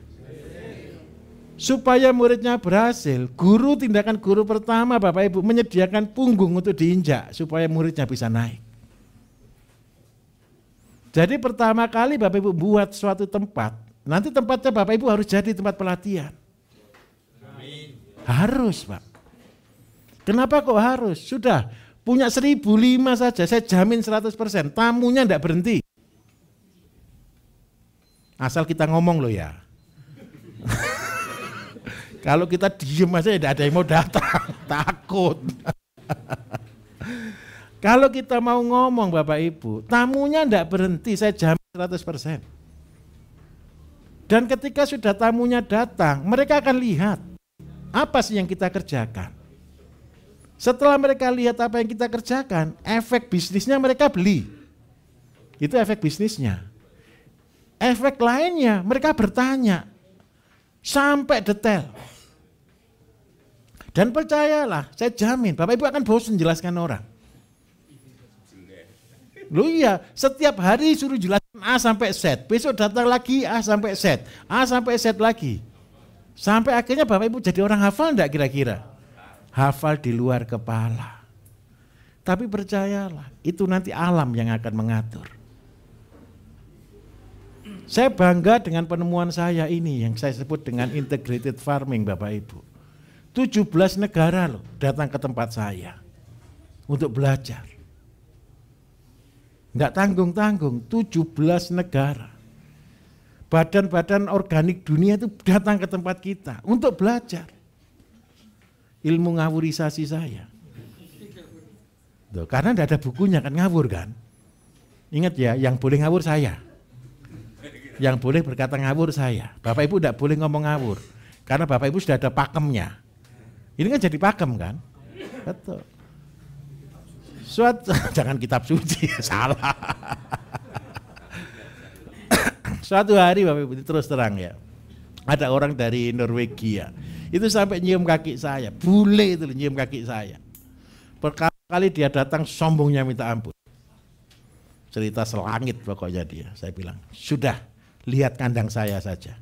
Supaya muridnya berhasil, guru tindakan guru pertama Bapak Ibu menyediakan punggung untuk diinjak supaya muridnya bisa naik. Jadi pertama kali Bapak Ibu buat suatu tempat, nanti tempatnya Bapak Ibu harus jadi tempat pelatihan. Amin. Harus Pak. Kenapa kok harus? Sudah punya 1.005 saja, saya jamin 100%, tamunya tidak berhenti. Asal kita ngomong loh ya. Kalau kita diem aja tidak ada yang mau datang, takut. Kalau kita mau ngomong Bapak Ibu, tamunya tidak berhenti, saya jamin 100%. Dan ketika sudah tamunya datang, mereka akan lihat apa sih yang kita kerjakan. Setelah mereka lihat apa yang kita kerjakan, efek bisnisnya mereka beli. Itu efek bisnisnya. Efek lainnya, mereka bertanya sampai detail. Dan percayalah, saya jamin Bapak Ibu akan bosan jelaskan orang. Loh iya, setiap hari suruh jelaskan A sampai Z, besok datang lagi A sampai Z, A sampai Z lagi. Sampai akhirnya Bapak Ibu jadi orang hafal enggak kira-kira? Hafal di luar kepala. Tapi percayalah, itu nanti alam yang akan mengatur. Saya bangga dengan penemuan saya ini yang saya sebut dengan integrated farming Bapak Ibu. 17 negara loh datang ke tempat saya untuk belajar. Enggak tanggung-tanggung, 17 negara. Badan-badan organik dunia itu datang ke tempat kita untuk belajar. Ilmu ngawurisasi saya. Tuh, karena enggak ada bukunya kan ngawur kan. Ingat ya, yang boleh ngawur saya. Yang boleh berkata ngawur saya. Bapak Ibu enggak boleh ngomong ngawur. Karena Bapak Ibu sudah ada pakemnya. Ini kan jadi pakem kan? Betul. Jangan kitab suci, salah. Suatu hari Bapak Ibu terus terang ya. Ada orang dari Norwegia. Itu sampai nyium kaki saya. Bule itu nyium kaki saya. Berkali-kali dia datang sombongnya minta ampun. Cerita selangit pokoknya dia. Saya bilang, sudah lihat kandang saya saja.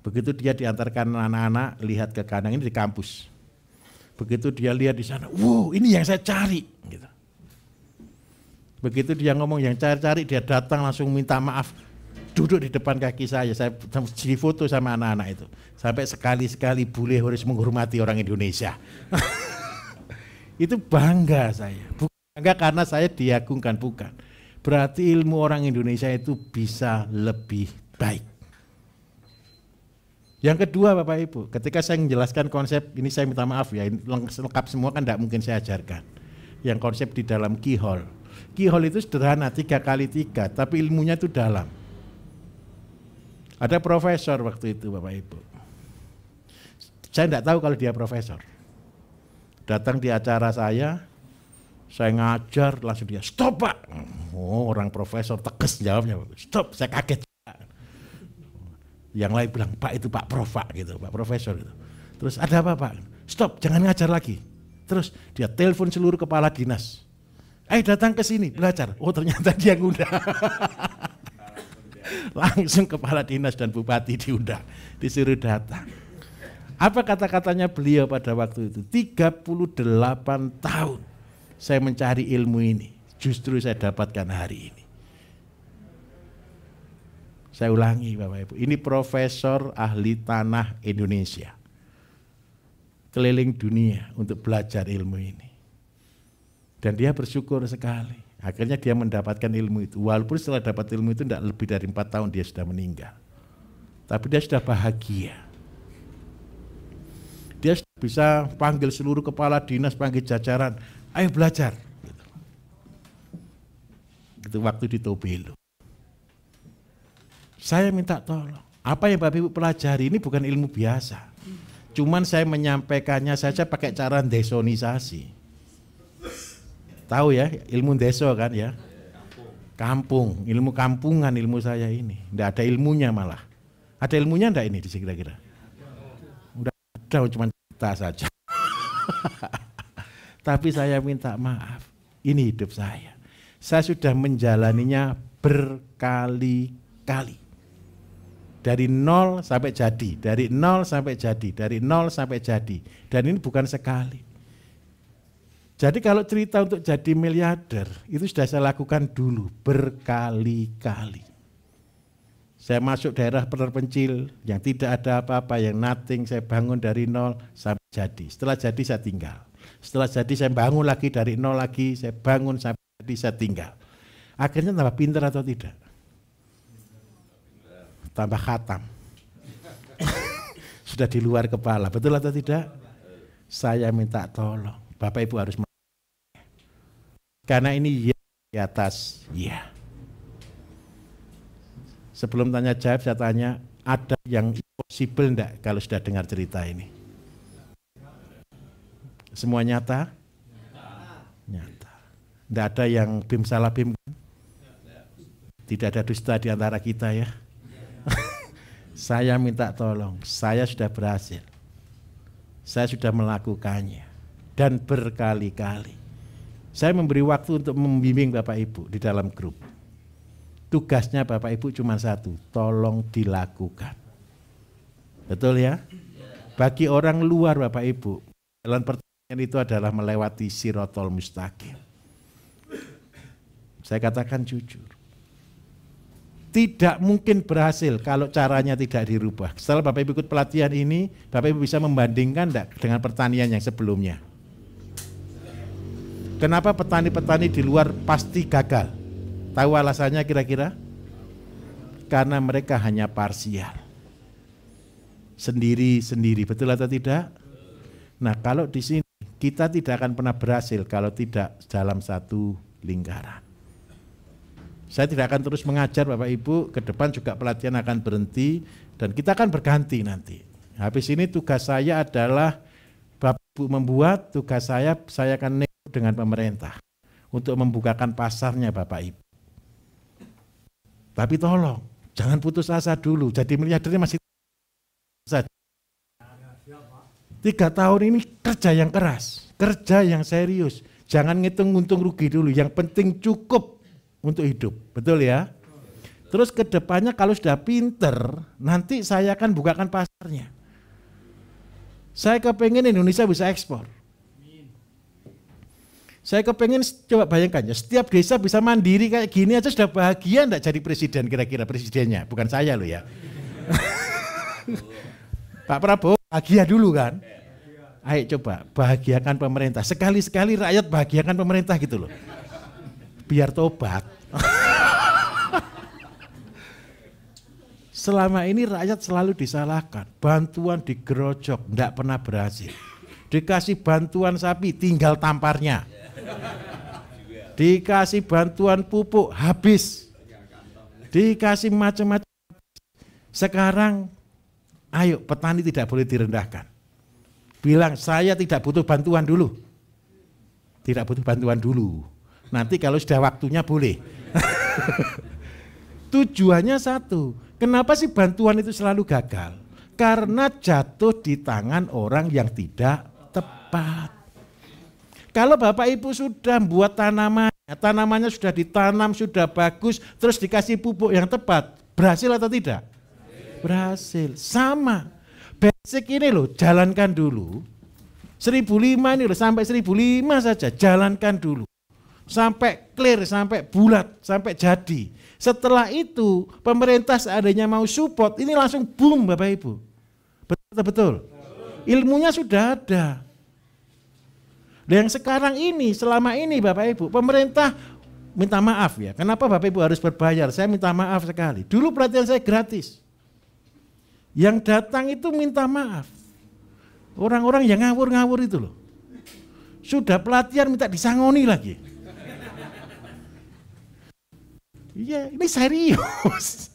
Begitu dia diantarkan anak-anak lihat ke kandang ini di kampus. Begitu dia lihat di sana, wow ini yang saya cari. Gitu. Begitu dia ngomong yang cari-cari, dia datang langsung minta maaf. Duduk di depan kaki saya difoto sama anak-anak itu. Sampai sekali-sekali bule harus menghormati orang Indonesia. Itu bangga saya. Bukan bangga karena saya diagungkan, bukan. Berarti ilmu orang Indonesia itu bisa lebih baik. Yang kedua Bapak Ibu, ketika saya menjelaskan konsep, ini saya minta maaf ya, ini lengkap semua kan tidak mungkin saya ajarkan. Yang konsep di dalam keyhole. Keyhole itu sederhana, 3x3, tapi ilmunya itu dalam. Ada profesor waktu itu Bapak Ibu. Saya tidak tahu kalau dia profesor. Datang di acara saya ngajar, langsung dia, stop Pak. Oh orang profesor tegas jawabnya, stop, saya kaget. Yang lain bilang, Pak itu Pak Prof Pak gitu, Pak Profesor gitu. Terus ada apa Pak? Stop, jangan ngajar lagi. Terus dia telepon seluruh kepala dinas. Datang ke sini belajar. Oh ternyata dia ngundang. Langsung kepala dinas dan bupati diundang, disuruh datang. Apa kata-katanya beliau pada waktu itu? 38 tahun saya mencari ilmu ini, justru saya dapatkan hari ini. Saya ulangi Bapak Ibu, ini profesor ahli tanah Indonesia. Keliling dunia untuk belajar ilmu ini. Dan dia bersyukur sekali. Akhirnya dia mendapatkan ilmu itu. Walaupun setelah dapat ilmu itu tidak lebih dari 4 tahun dia sudah meninggal. Tapi dia sudah bahagia. Dia sudah bisa panggil seluruh kepala dinas, panggil jajaran, ayo belajar. Itu waktu di Tobelo. Saya minta tolong, apa yang Bapak Ibu pelajari ini bukan ilmu biasa. Cuman saya menyampaikannya saja pakai cara desonisasi. Tahu ya, ilmu deso kan ya? Kampung, ilmu kampungan ilmu saya ini. Tidak ada ilmunya malah. Ada ilmunya enggak ini kira-kira? Udah ada, cuma cerita saja. Tapi saya minta maaf, ini hidup saya. Saya sudah menjalaninya berkali-kali. Dari nol sampai jadi, dari nol sampai jadi, dari nol sampai jadi. Dan ini bukan sekali. Jadi kalau cerita untuk jadi miliarder, itu sudah saya lakukan dulu, berkali-kali. Saya masuk daerah terpencil, yang tidak ada apa-apa, yang nothing, saya bangun dari nol sampai jadi. Setelah jadi saya tinggal. Setelah jadi saya bangun lagi dari nol lagi, saya bangun sampai jadi saya tinggal. Akhirnya tambah pintar atau tidak? Tambah khatam. Sudah di luar kepala, betul atau tidak? Saya minta tolong, Bapak Ibu harus karena ini ya di atas ya. Sebelum tanya jawab saya tanya, ada yang impossible enggak kalau sudah dengar cerita ini? Semua nyata? Nyata. Enggak ada yang bim salah bim? Tidak ada dusta di antara kita ya? Saya minta tolong, saya sudah berhasil. Saya sudah melakukannya dan berkali-kali. Saya memberi waktu untuk membimbing Bapak Ibu di dalam grup. Tugasnya Bapak Ibu cuma satu, tolong dilakukan. Betul ya? Bagi orang luar Bapak Ibu, jalan pertanian itu adalah melewati Sirotol Mustaqim. Saya katakan jujur. Tidak mungkin berhasil kalau caranya tidak dirubah. Setelah Bapak Ibu ikut pelatihan ini, Bapak Ibu bisa membandingkan enggak dengan pertanian yang sebelumnya? Kenapa petani-petani di luar pasti gagal? Tahu alasannya kira-kira? Karena mereka hanya parsial. Sendiri-sendiri, betul atau tidak? Nah, kalau di sini kita tidak akan pernah berhasil kalau tidak dalam satu lingkaran. Saya tidak akan terus mengajar Bapak Ibu, ke depan juga pelatihan akan berhenti dan kita akan berganti nanti. Habis ini tugas saya adalah Bapak Ibu membuat, tugas saya akan dengan pemerintah untuk membukakan pasarnya Bapak Ibu. Tapi tolong, jangan putus asa dulu, jadi miliardernya masih 3 tahun ini kerja yang keras, kerja yang serius, jangan ngitung untung rugi dulu, yang penting cukup untuk hidup, betul ya? Terus ke depannya kalau sudah pinter, nanti saya akan bukakan pasarnya. Saya kepengen Indonesia bisa ekspor. Saya kepengen, coba bayangkan ya, setiap desa bisa mandiri kayak gini aja sudah bahagia enggak jadi presiden kira-kira presidennya, bukan saya loh ya. Pak Prabowo bahagia dulu kan. Ayo coba bahagiakan pemerintah, sekali-sekali rakyat bahagiakan pemerintah gitu loh. Biar tobat. Selama ini rakyat selalu disalahkan, bantuan digerojok, enggak pernah berhasil. Dikasih bantuan sapi, tinggal tamparnya. Dikasih bantuan pupuk, habis. Dikasih macam-macam. Sekarang, ayo petani tidak boleh direndahkan. Bilang, saya tidak butuh bantuan dulu. Tidak butuh bantuan dulu. Nanti kalau sudah waktunya boleh. Tujuannya satu, kenapa sih bantuan itu selalu gagal? Karena jatuh di tangan orang yang tidak tepat. Kalau Bapak Ibu sudah buat tanamannya sudah ditanam, sudah bagus, terus dikasih pupuk yang tepat, berhasil atau tidak? Berhasil. Sama. Basic ini loh, jalankan dulu. 1.500 ini loh, sampai 1.500 saja, jalankan dulu. sampai clear, sampai bulat, sampai jadi. Setelah itu pemerintah seandainya mau support, ini langsung boom Bapak Ibu. Betul-betul. Ilmunya sudah ada. Dan yang sekarang ini, selama ini Bapak Ibu, pemerintah minta maaf ya. Kenapa Bapak Ibu harus berbayar? Saya minta maaf sekali. Dulu pelatihan saya gratis. Yang datang itu minta maaf. Orang-orang yang ngawur-ngawur itu loh. Sudah pelatihan minta disangoni lagi. Iya, ini serius.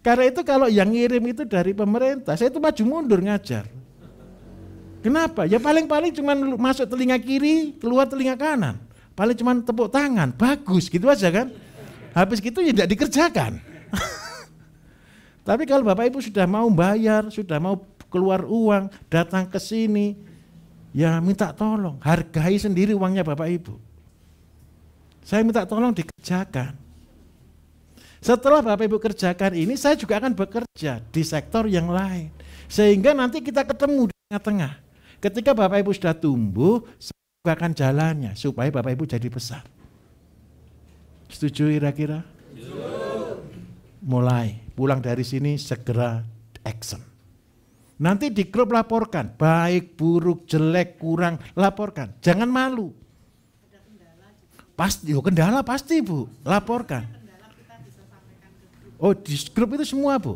Karena itu kalau yang ngirim itu dari pemerintah, saya itu maju mundur ngajar. Kenapa? Ya paling-paling cuma masuk telinga kiri, keluar telinga kanan. Paling cuma tepuk tangan, bagus gitu aja kan. Habis gitu ya tidak dikerjakan. Tapi kalau Bapak Ibu sudah mau bayar, sudah mau keluar uang, datang ke sini, ya minta tolong, hargai sendiri uangnya Bapak Ibu. Saya minta tolong dikerjakan. Setelah Bapak Ibu kerjakan ini, saya juga akan bekerja di sektor yang lain. Sehingga nanti kita ketemu di tengah-tengah. Ketika Bapak Ibu sudah tumbuh, saya akan jalannya supaya Bapak Ibu jadi besar. Setuju kira-kira? Mulai, pulang dari sini segera action. Nanti di grup laporkan, baik, buruk, jelek, kurang, laporkan. Jangan malu. Pasti, kendala pasti Bu, laporkan. Oh di grup itu semua Bu,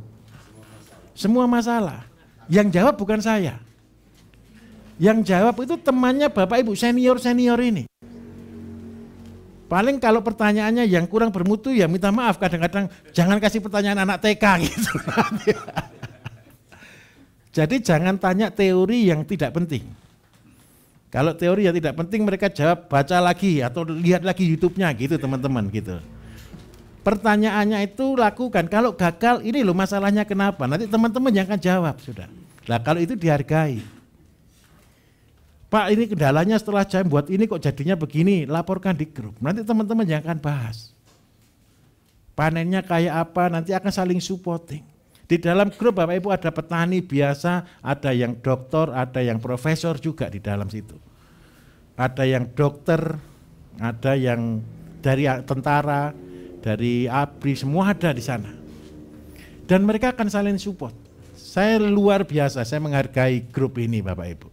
semua masalah. Yang jawab bukan saya. Yang jawab itu temannya Bapak Ibu senior-senior ini. Paling kalau pertanyaannya yang kurang bermutu ya minta maaf, kadang-kadang jangan kasih pertanyaan anak TK gitu. Jadi jangan tanya teori yang tidak penting. Kalau teori yang tidak penting mereka jawab baca lagi atau lihat lagi YouTube-nya gitu teman-teman gitu. Pertanyaannya itu lakukan, kalau gagal ini loh masalahnya kenapa, nanti teman-teman yang akan jawab sudah. Nah kalau itu dihargai. Pak ini kendalanya setelah saya buat ini kok jadinya begini, laporkan di grup. Nanti teman-teman yang akan bahas. Panennya kayak apa, nanti akan saling supporting. Di dalam grup Bapak Ibu ada petani biasa, ada yang dokter, ada yang profesor juga di dalam situ. Ada yang dokter, ada yang dari tentara, dari ABRI, semua ada di sana. Dan mereka akan saling support. Saya luar biasa, saya menghargai grup ini Bapak Ibu.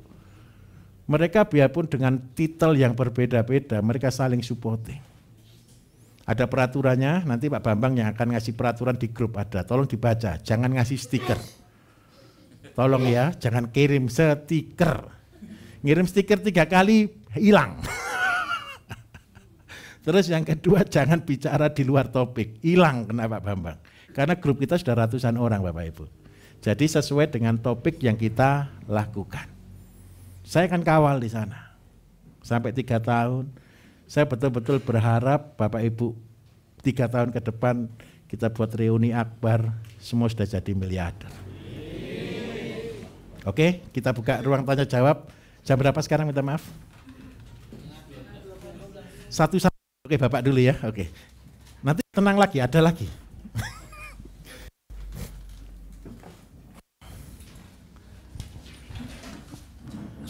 Mereka biarpun dengan titel yang berbeda-beda, mereka saling supporting. Ada peraturannya, nanti Pak Bambang yang akan ngasih peraturan di grup ada, tolong dibaca, jangan ngasih stiker. Tolong ya, jangan kirim stiker. Ngirim stiker 3 kali, hilang. Terus yang kedua, jangan bicara di luar topik, hilang kena Pak Bambang. Karena grup kita sudah ratusan orang Bapak Ibu. Jadi sesuai dengan topik yang kita lakukan. Saya akan kawal di sana sampai 3 tahun. Saya betul-betul berharap Bapak Ibu 3 tahun ke depan kita buat reuni akbar, semua sudah jadi miliarder. Oke, kita buka ruang tanya jawab. Jam berapa sekarang minta maaf? 1. Oke Bapak dulu ya, oke. Nanti tenang lagi, ada lagi.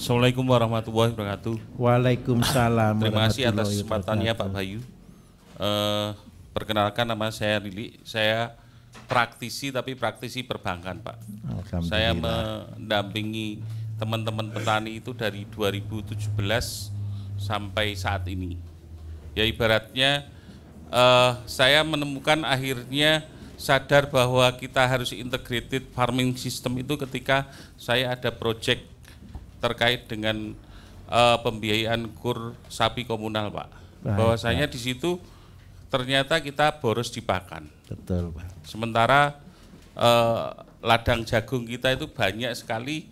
Assalamualaikum warahmatullahi wabarakatuh. Waalaikumsalam. Terima kasih atas kesempatannya Pak Bayu. Perkenalkan nama saya Lili, saya praktisi tapi praktisi perbankan Pak. Saya mendampingi teman-teman petani itu dari 2017 sampai saat ini. Ya ibaratnya saya menemukan akhirnya sadar bahwa kita harus integrated farming system itu ketika saya ada project terkait dengan pembiayaan kur sapi komunal Pak. Bahwasanya di situ ternyata kita boros di pakan. Betul Pak. Sementara ladang jagung kita itu banyak sekali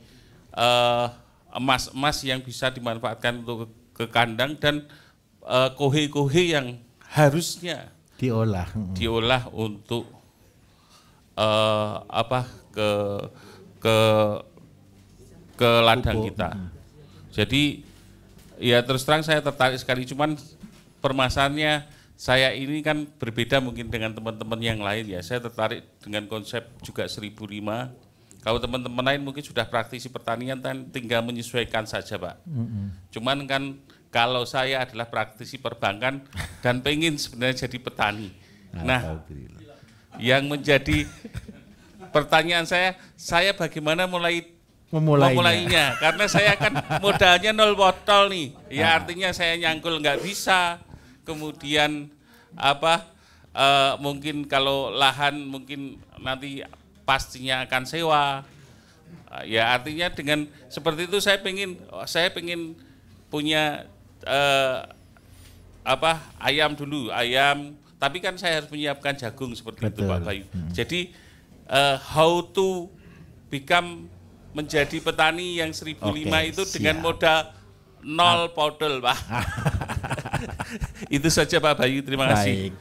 emas-emas yang bisa dimanfaatkan untuk ke kandang dan kohe-kohe yang harusnya diolah untuk ke ladang kita. Jadi ya terus terang saya tertarik sekali, cuman permasalahannya saya ini kan berbeda mungkin dengan teman-teman yang lain ya. Saya tertarik dengan konsep juga 1005. Kalau teman-teman lain mungkin sudah praktisi pertanian kan tinggal menyesuaikan saja Pak. Cuman kan kalau saya adalah praktisi perbankan dan pengen sebenarnya jadi petani. Nah, yang menjadi pertanyaan saya bagaimana memulainya? Karena saya kan modalnya 0 botol nih, ya artinya saya nyangkul nggak bisa. Kemudian mungkin kalau lahan mungkin nanti pastinya akan sewa. Ya artinya dengan seperti itu saya pengen punya ayam dulu, tapi kan saya harus menyiapkan jagung seperti itu Pak Bayu. Jadi how to become menjadi petani yang 1.005 itu dengan modal 0 podol Pak. Itu saja Pak Bayu, terima kasih.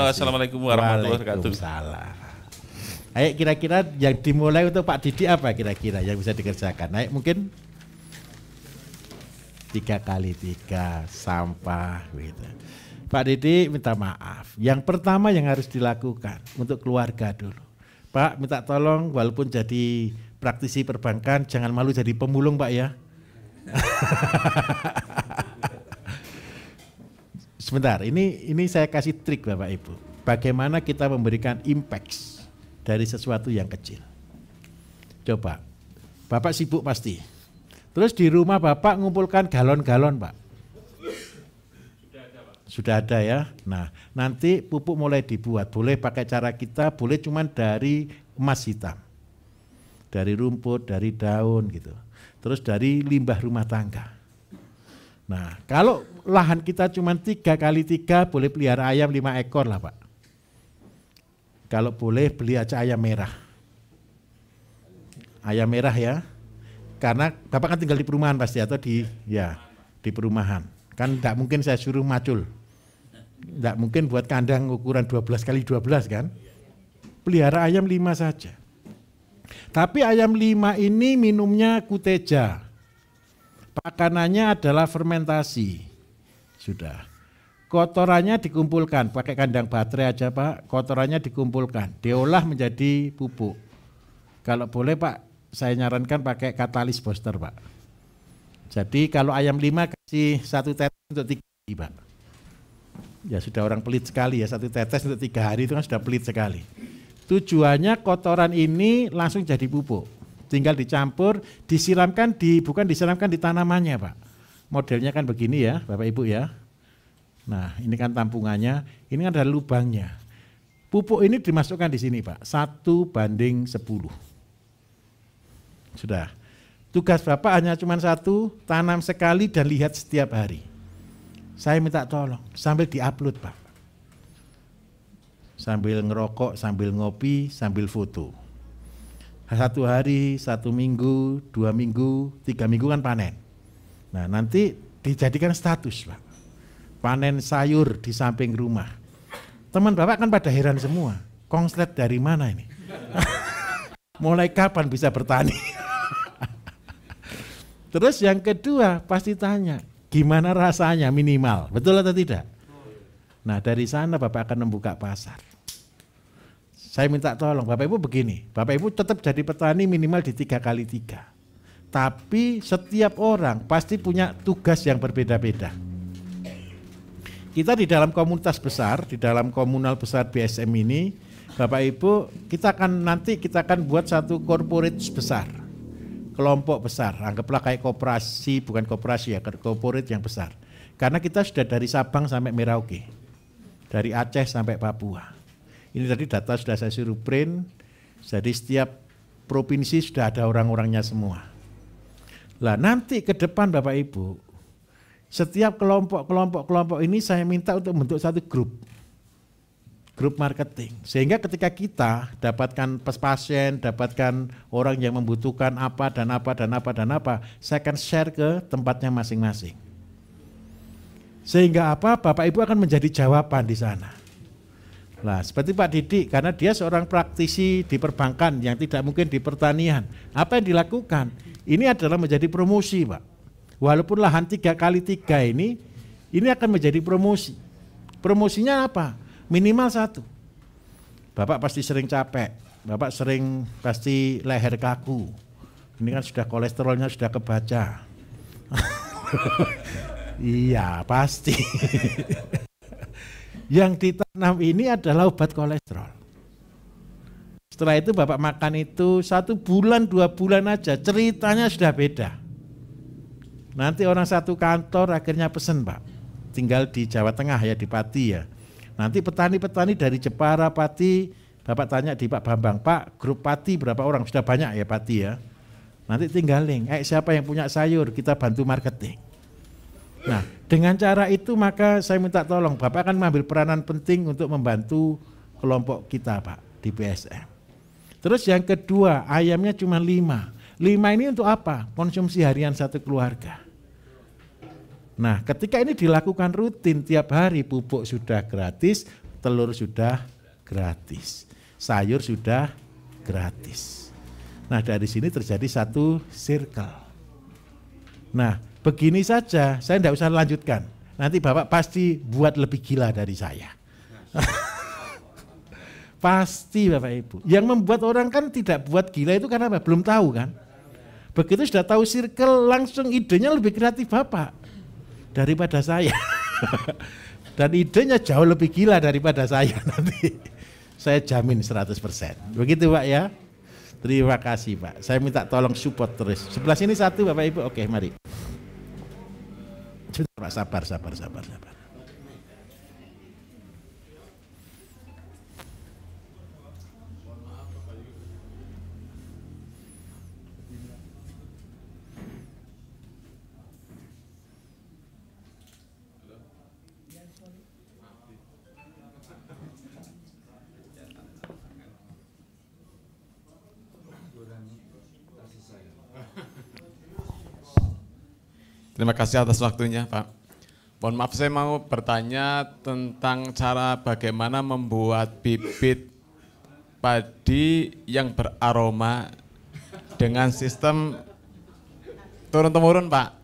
Assalamualaikum warahmatullahi wabarakatuh. Ayo kira-kira yang dimulai untuk Pak Didi apa kira-kira yang bisa dikerjakan? Ayo mungkin 3x3 sampah gitu. Pak Didi minta maaf. Yang pertama yang harus dilakukan untuk keluarga dulu. Pak minta tolong walaupun jadi praktisi perbankan jangan malu jadi pemulung Pak ya. Sebentar, ini saya kasih trik Bapak Ibu. Bagaimana kita memberikan impact dari sesuatu yang kecil. Coba, Bapak sibuk pasti. Terus di rumah Bapak ngumpulkan galon-galon Pak. Sudah ada ya. Nah, nanti pupuk mulai dibuat. Boleh pakai cara kita, boleh cuman dari emas hitam. Dari rumput, dari daun gitu. Terus dari limbah rumah tangga. Nah, kalau lahan kita cuman 3x3, boleh pelihara ayam 5 ekor lah Pak. Kalau boleh beli aja ayam merah. Ayam merah ya. Karena Bapak kan tinggal di perumahan pasti atau di perumahan. Kan enggak mungkin saya suruh macul. Enggak mungkin buat kandang ukuran 12x12 kan. Pelihara ayam 5 saja. Tapi ayam 5 ini minumnya kuteja. Pakanannya adalah fermentasi. Sudah. Kotorannya dikumpulkan, pakai kandang baterai aja Pak, kotorannya dikumpulkan, diolah menjadi pupuk. Kalau boleh Pak, saya nyarankan pakai katalis booster Pak. Jadi kalau ayam 5 kasih 1 tetes untuk 3 hari Pak. Ya sudah orang pelit sekali ya, 1 tetes untuk 3 hari itu kan sudah pelit sekali. Tujuannya kotoran ini langsung jadi pupuk. Tinggal dicampur, bukan disiramkan di tanamannya Pak. Modelnya kan begini ya Bapak Ibu ya. Nah ini kan tampungannya, ini kan ada lubangnya. Pupuk ini dimasukkan di sini Pak, 1:10. Sudah. Tugas Bapak hanya cuma 1, tanam sekali dan lihat setiap hari. Saya minta tolong, sambil diupload Pak. Sambil ngerokok, sambil ngopi, sambil foto. 1 hari, 1 minggu, 2 minggu, 3 minggu kan panen. Nah nanti dijadikan status Pak. Panen sayur di samping rumah. Teman Bapak kan pada heran semua. Konslet dari mana ini? Mulai kapan bisa bertani? Terus yang kedua pasti tanya, gimana rasanya minimal? Betul atau tidak? Nah dari sana Bapak akan membuka pasar. Saya minta tolong Bapak Ibu begini, Bapak Ibu tetap jadi petani minimal di 3x3. Tapi setiap orang pasti punya tugas yang berbeda-beda. Kita di dalam komunitas besar, di dalam komunal besar BSM ini, Bapak Ibu, kita akan buat satu corporate besar, kelompok besar, anggaplah kayak koperasi, bukan koperasi ya, corporate yang besar. Karena kita sudah dari Sabang sampai Merauke, dari Aceh sampai Papua. Ini tadi data sudah saya suruh print, jadi setiap provinsi sudah ada orang-orangnya semua. Lah nanti ke depan Bapak Ibu, setiap kelompok ini saya minta untuk membentuk satu grup marketing. Sehingga ketika kita dapatkan pasien, dapatkan orang yang membutuhkan apa, saya akan share ke tempatnya masing-masing. Sehingga Bapak Ibu akan menjadi jawaban di sana. Nah, seperti Pak Didi, karena dia seorang praktisi di perbankan yang tidak mungkin di pertanian. Apa yang dilakukan? Ini adalah menjadi promosi Pak. Walaupun lahan 3x3 ini akan menjadi promosi. Promosinya apa? Minimal 1. Bapak pasti sering capek, Bapak sering pasti leher kaku. Ini kan sudah kolesterolnya sudah kebaca. Iya, pasti. Yang ditanam ini adalah obat kolesterol. Setelah itu Bapak makan itu 1 bulan 2 bulan aja ceritanya sudah beda. Nanti orang satu kantor akhirnya pesen Pak, tinggal di Jawa Tengah ya, di Pati ya. Nanti petani-petani dari Jepara, Pati, Bapak tanya di Pak Bambang, Pak grup Pati berapa orang? Sudah banyak ya Pati ya. Nanti tinggal link, siapa yang punya sayur kita bantu marketing. Nah dengan cara itu maka saya minta tolong Bapak akan mengambil peranan penting untuk membantu kelompok kita Pak di BSM. Terus yang kedua ayamnya cuma 5 ini untuk apa? Konsumsi harian satu keluarga. Nah ketika ini dilakukan rutin tiap hari, pupuk sudah gratis, telur sudah gratis, sayur sudah gratis. Nah dari sini terjadi satu circle. Nah begini saja, saya tidak usah lanjutkan. Nanti Bapak pasti buat lebih gila dari saya. Pasti Bapak Ibu. Yang membuat orang kan tidak buat gila itu karena apa? Belum tahu kan. Begitu sudah tahu circle langsung idenya lebih kreatif Bapak daripada saya. Dan idenya jauh lebih gila daripada saya nanti. Saya jamin 100%. Begitu Pak ya. Terima kasih Pak. Saya minta tolong support terus. Sebelah sini satu Bapak Ibu. Oke mari. Pak, sabar. Terima kasih atas waktunya Pak. Mohon maaf saya mau bertanya tentang cara bagaimana membuat bibit padi yang beraroma dengan sistem turun-temurun Pak.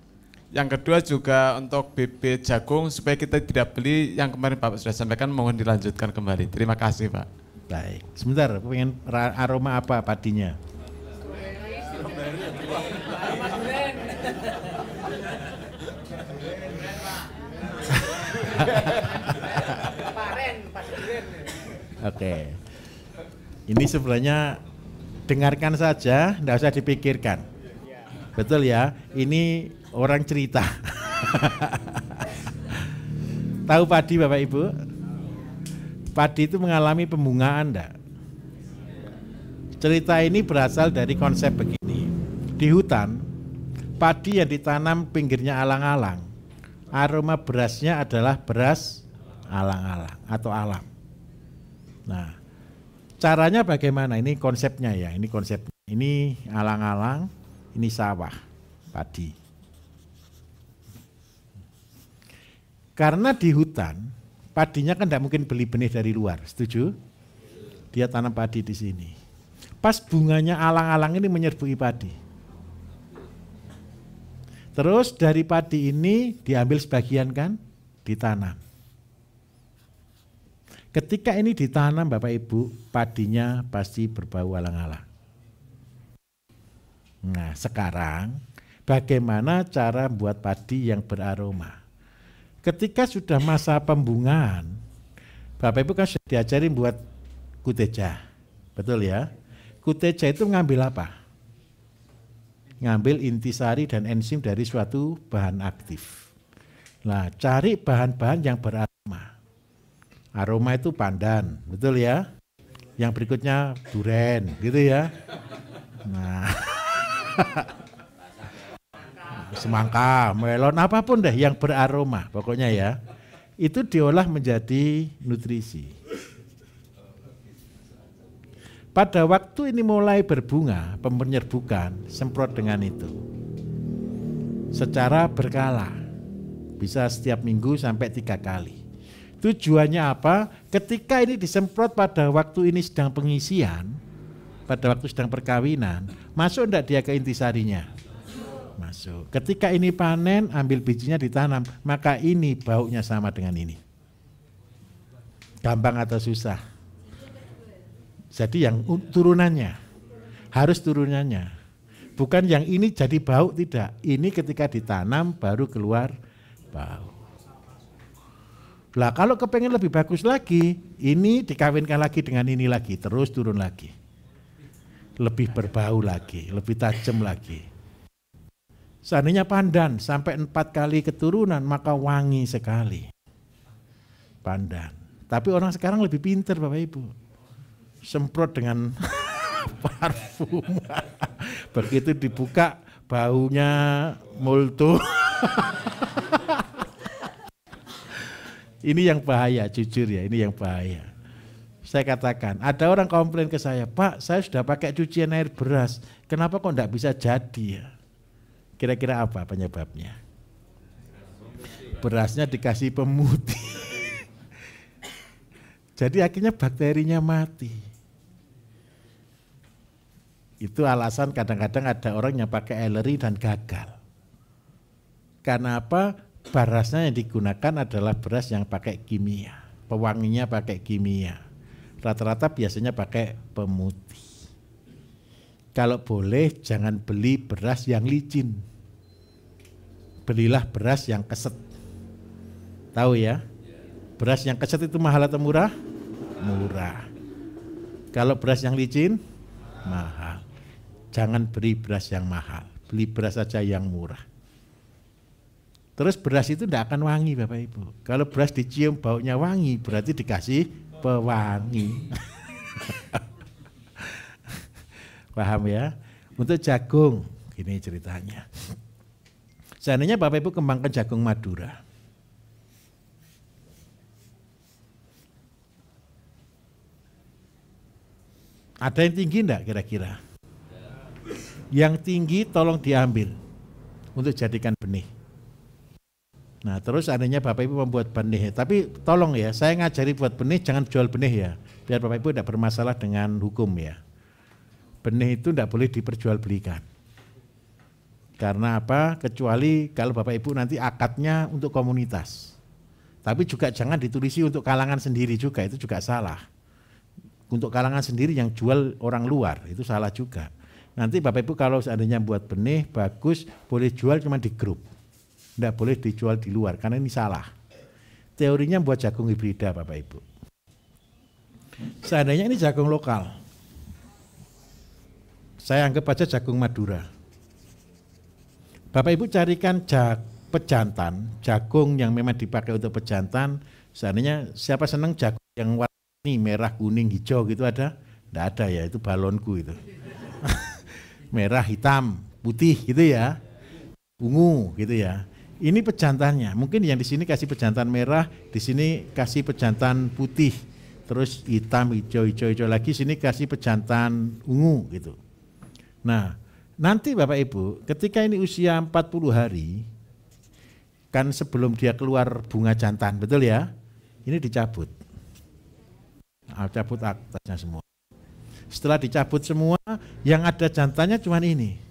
Yang kedua juga untuk bibit jagung supaya kita tidak beli yang kemarin Bapak sudah sampaikan, mohon dilanjutkan kembali. Terima kasih Pak. Baik, sebentar, pengen aroma apa padinya? Oke, ini sebenarnya dengarkan saja, tidak usah dipikirkan. Betul ya, ini orang cerita. Tahu padi Bapak Ibu? Padi itu mengalami pembungaan enggak? Cerita ini berasal dari konsep begini. Di hutan, padi yang ditanam pinggirnya alang-alang, aroma berasnya adalah beras alang-alang atau alam. Nah, caranya bagaimana? Ini konsepnya ya, ini konsepnya. Ini alang-alang, ini sawah, padi. Karena di hutan, padinya kan tidak mungkin beli benih dari luar, setuju? Dia tanam padi di sini. Pas bunganya alang-alang ini menyerbuki padi. Terus dari padi ini diambil sebagian kan, ditanam. Ketika ini ditanam Bapak Ibu, padinya pasti berbau alang-alang. Nah sekarang bagaimana cara buat padi yang beraroma? Ketika sudah masa pembungaan, Bapak Ibu kan sudah diajarin buat kuteja, betul ya? Kuteja itu ngambil apa? Ngambil intisari dan enzim dari suatu bahan aktif. Nah, cari bahan-bahan yang beraroma. Aroma itu pandan, betul ya? Yang berikutnya duren, gitu ya? Nah, semangka, melon, apapun deh yang beraroma, pokoknya ya. Itu diolah menjadi nutrisi. Pada waktu ini mulai berbunga, penyerbukan, semprot dengan itu. Secara berkala, bisa setiap minggu sampai 3 kali. Tujuannya apa? Ketika ini disemprot pada waktu ini sedang pengisian, pada waktu sedang perkawinan, masuk enggak dia ke intisarinya? Masuk. Ketika ini panen, ambil bijinya ditanam, maka ini baunya sama dengan ini. Gampang atau susah? Jadi yang turunannya, harus turunannya. Bukan yang ini jadi bau, tidak. Ini ketika ditanam baru keluar bau. Lah kalau kepengen lebih bagus lagi, ini dikawinkan lagi dengan ini lagi, terus turun lagi. Lebih berbau lagi, lebih tajam lagi. Seandainya pandan sampai 4 kali keturunan, maka wangi sekali. Pandan. Tapi orang sekarang lebih pintar Bapak Ibu. Semprot dengan parfum. Begitu dibuka, baunya molto. Ini yang bahaya, jujur ya, ini yang bahaya. Saya katakan, ada orang komplain ke saya, Pak, saya sudah pakai cucian air beras, kenapa kok enggak bisa jadi ya? Kira-kira apa penyebabnya? Berasnya dikasih pemutih. Jadi akhirnya bakterinya mati. Itu alasan kadang-kadang ada orang yang pakai aleri dan gagal. Karena apa? Berasnya yang digunakan adalah beras yang pakai kimia, pewanginya pakai kimia. Rata-rata biasanya pakai pemutih. Kalau boleh jangan beli beras yang licin. Belilah beras yang keset. Tahu ya? Beras yang keset itu mahal atau murah? Murah. Kalau beras yang licin, mahal. Jangan beli beras yang mahal. Beli beras saja yang murah. Terus beras itu tidak akan wangi Bapak Ibu. Kalau beras dicium baunya wangi, berarti dikasih pewangi. Paham ya? Untuk jagung, gini ceritanya. Seandainya Bapak Ibu kembangkan jagung Madura. Ada yang tinggi enggak kira-kira? Yang tinggi tolong diambil untuk jadikan benih. Nah terus seandainya Bapak Ibu membuat benih, tapi tolong ya, saya ngajari buat benih jangan jual benih ya, biar Bapak Ibu tidak bermasalah dengan hukum ya. Benih itu tidak boleh diperjualbelikan. Karena apa? Kecuali kalau Bapak Ibu nanti akadnya untuk komunitas. Tapi juga jangan ditulisi untuk kalangan sendiri juga, itu juga salah. Untuk kalangan sendiri yang jual orang luar, itu salah juga. Nanti Bapak Ibu kalau seandainya buat benih, bagus, boleh jual cuma di grup. Tidak boleh dijual di luar, karena ini salah. Teorinya buat jagung hibrida Bapak Ibu. Seandainya ini jagung lokal, saya anggap aja jagung Madura. Bapak Ibu carikan pejantan, jagung yang memang dipakai untuk pejantan. Seandainya siapa senang jagung yang warna merah, kuning, hijau gitu ada? Tidak ada ya, itu balonku itu. Merah, hitam, putih gitu ya, ungu gitu ya. Ini pejantannya, mungkin yang di sini kasih pejantan merah, di sini kasih pejantan putih, terus hitam, hijau lagi, sini kasih pejantan ungu gitu. Nah, nanti Bapak Ibu, ketika ini usia 40 hari, kan sebelum dia keluar bunga jantan, betul ya? Ini dicabut. Cabut atasnya semua. Setelah dicabut semua, yang ada jantannya cuma ini.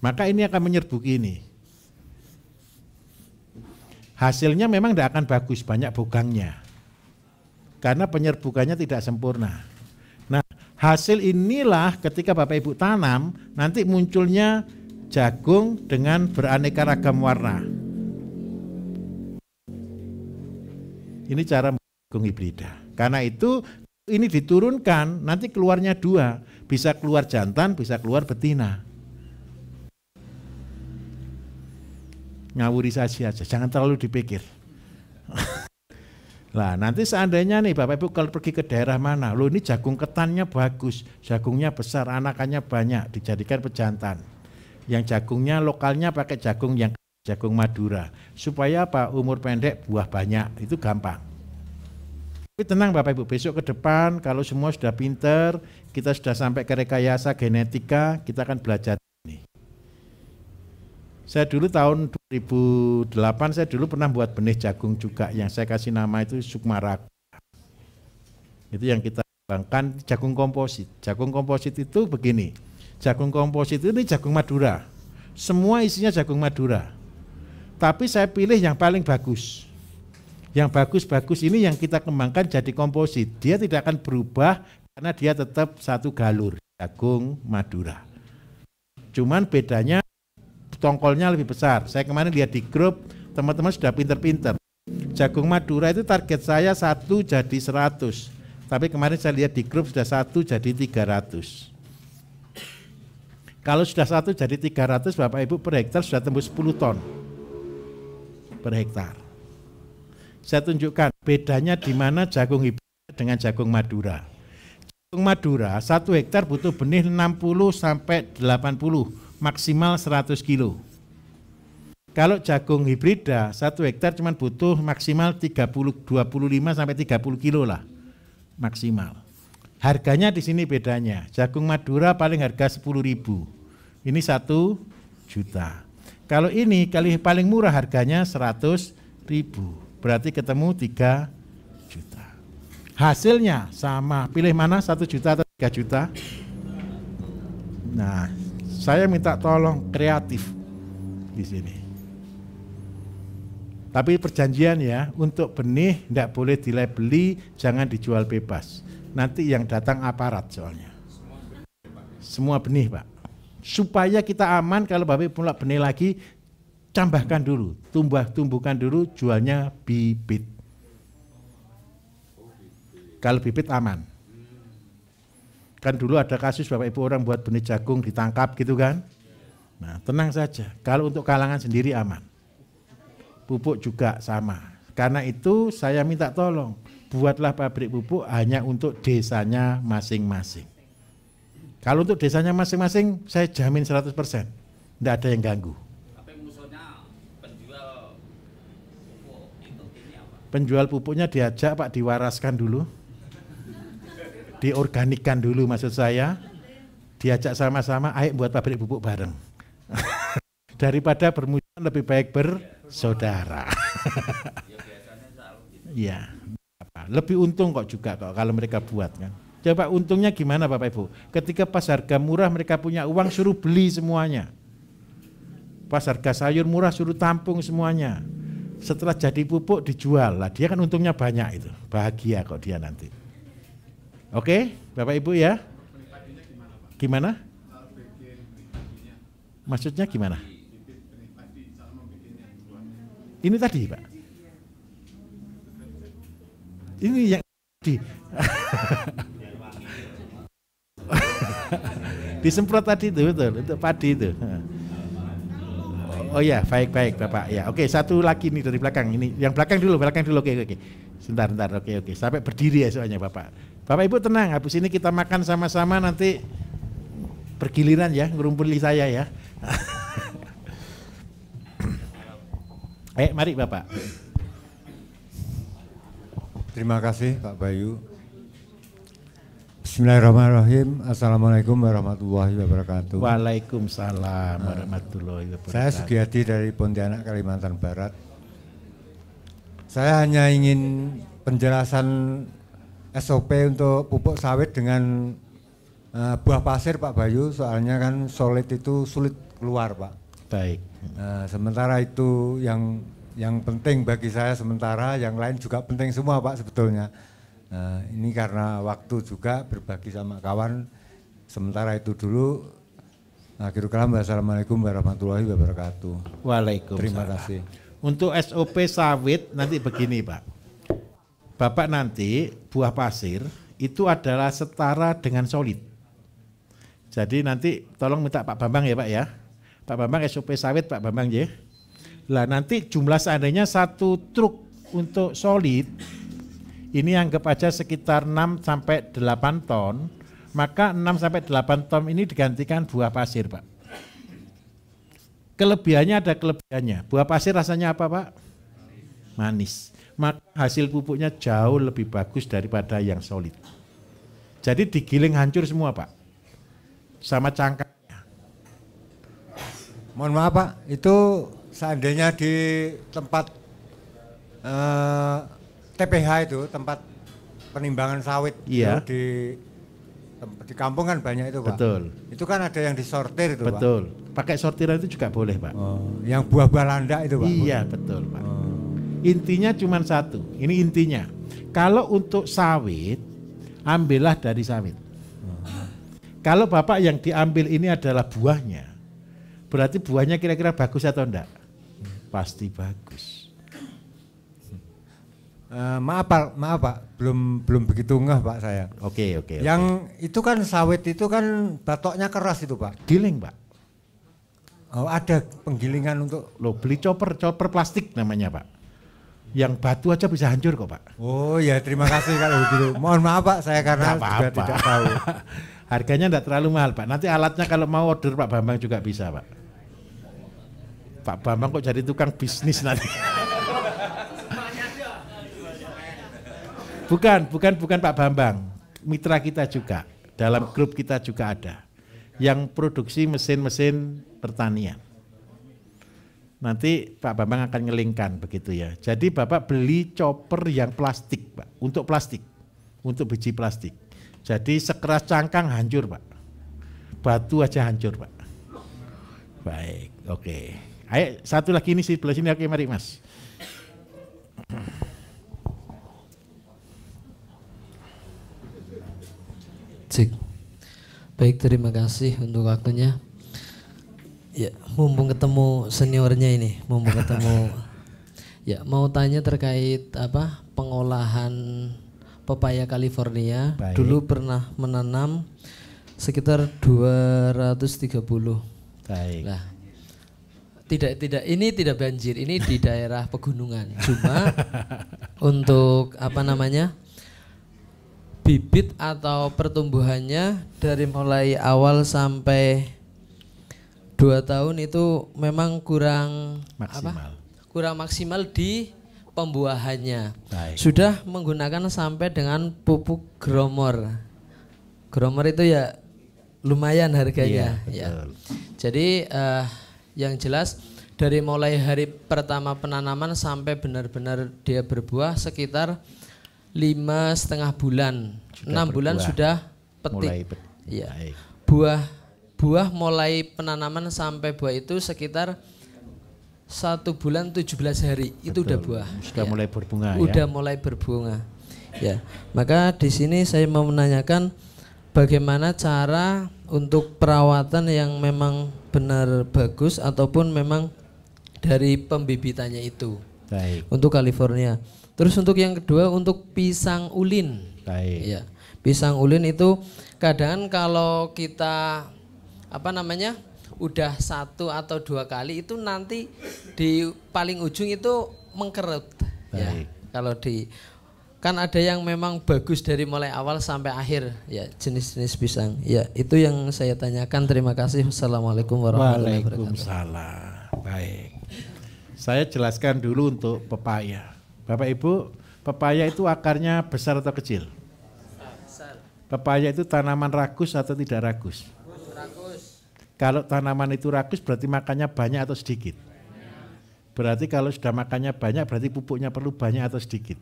Maka ini akan menyerbuki ini. Hasilnya memang tidak akan bagus, banyak bogangnya. Karena penyerbukannya tidak sempurna. Nah, hasil inilah ketika Bapak Ibu tanam, nanti munculnya jagung dengan beraneka ragam warna. Ini cara jagung hibrida. Karena itu ini diturunkan, nanti keluarnya 2. Bisa keluar jantan, bisa keluar betina. Ngawuri saja, jangan terlalu dipikir. Lah nanti seandainya nih Bapak Ibu kalau pergi ke daerah mana, loh ini jagung ketannya bagus, jagungnya besar, anakannya banyak, dijadikan pejantan. Yang jagungnya lokalnya pakai jagung Madura. Supaya apa? Umur pendek, buah banyak, itu gampang. Tapi tenang Bapak Ibu, besok ke depan kalau semua sudah pinter, kita sudah sampai ke rekayasa genetika, kita akan belajar ini. Saya dulu tahun 2008 saya dulu pernah buat benih jagung juga yang saya kasih nama itu Sukmaraka. Itu yang kita kembangkan jagung komposit. Jagung komposit itu begini. Jagung komposit ini jagung Madura. Semua isinya jagung Madura. Tapi saya pilih yang paling bagus. Yang bagus-bagus ini yang kita kembangkan jadi komposit. Dia tidak akan berubah karena dia tetap satu galur, jagung Madura. Cuman bedanya tongkolnya lebih besar. Saya kemarin lihat di grup, teman-teman sudah pinter-pinter. Jagung Madura itu target saya 1 jadi 100. Tapi kemarin saya lihat di grup sudah 1 jadi 300. Kalau sudah 1 jadi 300, Bapak Ibu per hektar sudah tembus 10 ton per hektar. Saya tunjukkan bedanya di mana jagung hibrid dengan jagung Madura. Jagung Madura 1 hektar butuh benih 60 sampai 80, maksimal 100 kilo. Kalau jagung hibrida 1 hektar cuma butuh maksimal 25 sampai 30 kilo lah maksimal. Harganya di sini bedanya. Jagung Madura paling harga 10.000. Ini 1 juta. Kalau ini kali paling murah harganya 100.000. Berarti ketemu 3 juta. Hasilnya sama. Pilih mana 1 juta atau 3 juta? Nah, saya minta tolong kreatif di sini. Tapi perjanjian ya, untuk benih tidak boleh dilabeli, jangan dijual bebas. Nanti yang datang aparat soalnya. Semua benih Pak. Supaya kita aman kalau Bapak Ibu benih lagi, tambahkan dulu, tumbuhkan dulu, jualnya bibit. Kalau bibit aman. Kan dulu ada kasus Bapak Ibu orang buat benih jagung ditangkap gitu kan. Nah tenang saja, kalau untuk kalangan sendiri aman. Pupuk juga sama. Karena itu saya minta tolong, buatlah pabrik pupuk hanya untuk desanya masing-masing. Kalau untuk desanya masing-masing, saya jamin 100%. Tidak ada yang ganggu. Tapi musuhnya penjual pupuk itu ini apa? Penjual pupuknya diajak Pak, diwaraskan dulu. Diorganikkan dulu maksud saya. Diajak sama-sama, ayo buat pabrik pupuk bareng. Daripada bermusuhan lebih baik bersaudara. Iya. Lebih untung kok juga kalau mereka buat kan. Coba untungnya gimana Bapak Ibu? Ketika pas harga murah mereka punya uang suruh beli semuanya. Pas harga sayur murah suruh tampung semuanya. Setelah jadi pupuk dijual lah, dia kan untungnya banyak itu. Bahagia kok dia nanti. Oke, Bapak Ibu ya. Gimana? Maksudnya gimana? Ini tadi Pak. Ini yang tadi. Disemprot tadi itu betul, untuk padi itu. Oh ya, baik Bapak. Ya, oke, satu lagi nih dari belakang. Ini yang belakang dulu. Oke. Sebentar. Oke. Sampai berdiri ya soalnya Bapak. Bapak Ibu tenang, habis ini kita makan sama-sama nanti bergiliran ya, ngumpuli saya ya. Mari Bapak. Terima kasih Pak Bayu. Bismillahirrahmanirrahim. Assalamualaikum warahmatullahi wabarakatuh. Waalaikumsalam warahmatullahi wabarakatuh. Saya Sugiyadi dari Pontianak, Kalimantan Barat. Saya hanya ingin penjelasan SOP untuk pupuk sawit dengan buah pasir Pak Bayu, soalnya kan solid itu sulit keluar Pak. Baik. Sementara itu yang penting bagi saya sementara, yang lain juga penting semua Pak sebetulnya. Ini karena waktu juga berbagi sama kawan, sementara itu dulu. Akhirul kalam, wassalamualaikum warahmatullahi wabarakatuh. Waalaikumsalam. Terima kasih. Untuk SOP sawit nanti begini Pak. Bapak nanti buah pasir itu adalah setara dengan solid. Jadi nanti tolong minta Pak Bambang ya Pak ya. Pak Bambang SOP sawit Pak Bambang ya. Lah nanti jumlah seandainya 1 truk untuk solid, ini anggap aja sekitar 6 sampai 8 ton, maka 6 sampai 8 ton ini digantikan buah pasir Pak. Kelebihannya ada kelebihannya. Buah pasir rasanya apa Pak? Manis. Maka hasil pupuknya jauh lebih bagus daripada yang solid. Jadi digiling hancur semua Pak. Sama cangkangnya. Mohon maaf Pak, itu seandainya di tempat TPH itu, tempat penimbangan sawit, iya. Di kampung kan banyak itu Pak. Betul. Itu kan ada yang disortir itu Pak. Betul. Pakai sortiran itu juga boleh Pak. Yang buah-buah landak itu Pak. Iya betul Pak. Intinya cuma satu, ini intinya. Kalau untuk sawit, ambillah dari sawit. Kalau Bapak yang diambil ini adalah buahnya, Berarti buahnya kira-kira bagus atau enggak? Pasti bagus. Maaf Pak, belum begitu ngeh Pak saya. Oke. Yang itu kan sawit itu kan batoknya keras itu Pak. Giling Pak. Oh, ada penggilingan untuk Lo beli chopper plastik namanya Pak. Yang batu aja bisa hancur kok Pak. Oh ya, terima kasih kalau begitu. Mohon maaf Pak, saya karena juga tidak tahu. Harganya enggak terlalu mahal Pak. Nanti alatnya kalau mau order Pak Bambang juga bisa Pak. Pak Bambang kok jadi tukang bisnis nanti. Bukan Pak Bambang. Mitra kita juga. Dalam grup kita juga ada. Yang produksi mesin-mesin pertanian. Nanti Pak Bambang akan ngelingkan begitu ya. Jadi Bapak beli chopper yang plastik Pak. Untuk plastik. Untuk biji plastik. Jadi sekeras cangkang hancur Pak. Batu aja hancur Pak. Baik, oke. Ayo satu lagi ini sebelah sini, oke mari Mas. Cik. Baik, terima kasih untuk waktunya. Ya, mumpung ketemu seniornya ini, ya mau tanya terkait apa pengolahan pepaya California. Baik. Dulu pernah menanam sekitar 230. Baik. Nah, ini tidak banjir, ini di daerah pegunungan. Cuma untuk apa namanya? Bibit atau pertumbuhannya dari mulai awal sampai 2 tahun itu memang kurang Maksimal. Kurang maksimal di pembuahannya. Baik. Sudah menggunakan sampai dengan pupuk gromor. Gromor itu ya lumayan harganya. Iya, Ya. betul. Jadi yang jelas dari mulai hari pertama penanaman sampai benar-benar dia berbuah sekitar 5,5 bulan, 6 bulan sudah petik. Iya. Baik. Buah mulai penanaman sampai buah itu sekitar 1 bulan 17 hari. Betul. Itu udah buah. Sudah ya. Mulai berbunga. Udah mulai berbunga. Ya. Maka di sini saya mau menanyakan bagaimana cara untuk perawatan yang memang benar bagus ataupun memang dari pembibitannya itu. Baik. Untuk California. Terus untuk yang kedua untuk pisang ulin. Baik. Ya, pisang ulin itu kadang kalau kita apa namanya udah 1 atau 2 kali itu nanti di paling ujung itu mengkerut. Ya, kalau di kan ada yang memang bagus dari mulai awal sampai akhir ya jenis-jenis pisang. Ya itu yang saya tanyakan. Terima kasih. Wassalamualaikum warahmatullahi wabarakatuh. Waalaikumsalam. Baik. Saya jelaskan dulu untuk pepaya. Bapak Ibu, pepaya itu akarnya besar atau kecil? Besar. Pepaya itu tanaman ragus atau tidak ragus? Ragus. Kalau tanaman itu ragus berarti makannya banyak atau sedikit? Berarti kalau sudah makannya banyak berarti pupuknya perlu banyak atau sedikit?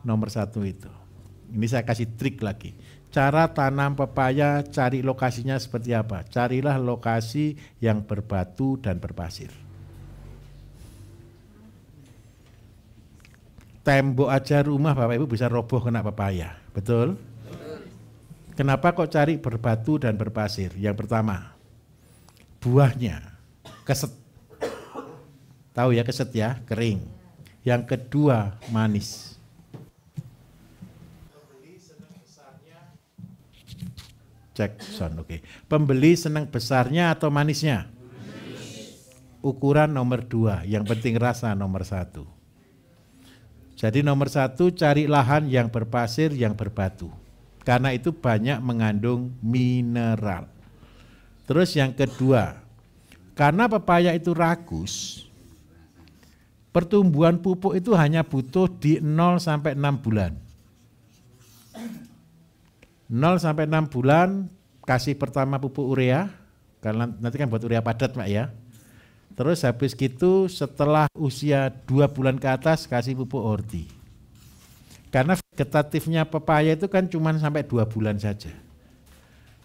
Nomor 1 itu. Ini saya kasih trik lagi. Cara tanam pepaya, cari lokasinya seperti apa? Carilah lokasi yang berbatu dan berpasir. Tembok aja rumah Bapak Ibu bisa roboh kena pepaya, betul? Kenapa kok cari berbatu dan berpasir? Yang pertama, buahnya keset. Tahu ya keset ya, kering. Yang kedua, manis. Cek sound, oke. Pembeli senang besarnya atau manisnya? Ukuran nomor 2, yang penting rasa nomor 1. Jadi nomor 1 cari lahan yang berpasir, yang berbatu. Karena itu banyak mengandung mineral. Terus yang kedua, karena pepaya itu ragus, pertumbuhan pupuk itu hanya butuh di 0 sampai 6 bulan. 0 sampai 6 bulan kasih pertama pupuk urea, karena nanti kan buat urea padat Pak ya. Terus habis gitu setelah usia 2 bulan ke atas kasih pupuk orti. Karena vegetatifnya pepaya itu kan cuma sampai 2 bulan saja.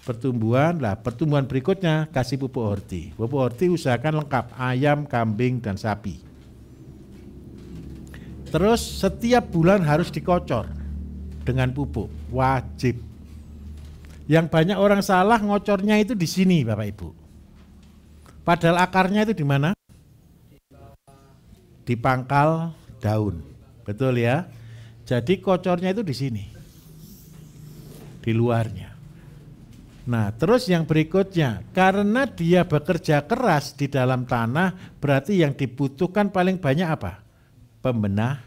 Pertumbuhan berikutnya kasih pupuk orti. Pupuk orti usahakan lengkap ayam, kambing, dan sapi. Terus setiap bulan harus dikocor dengan pupuk, wajib. Yang banyak orang salah ngocornya itu di sini Bapak Ibu. Padahal akarnya itu di mana? Di pangkal daun. Betul ya? Jadi kocornya itu di sini. Di luarnya. Nah, terus yang berikutnya, karena dia bekerja keras di dalam tanah, berarti yang dibutuhkan paling banyak apa? Pembenah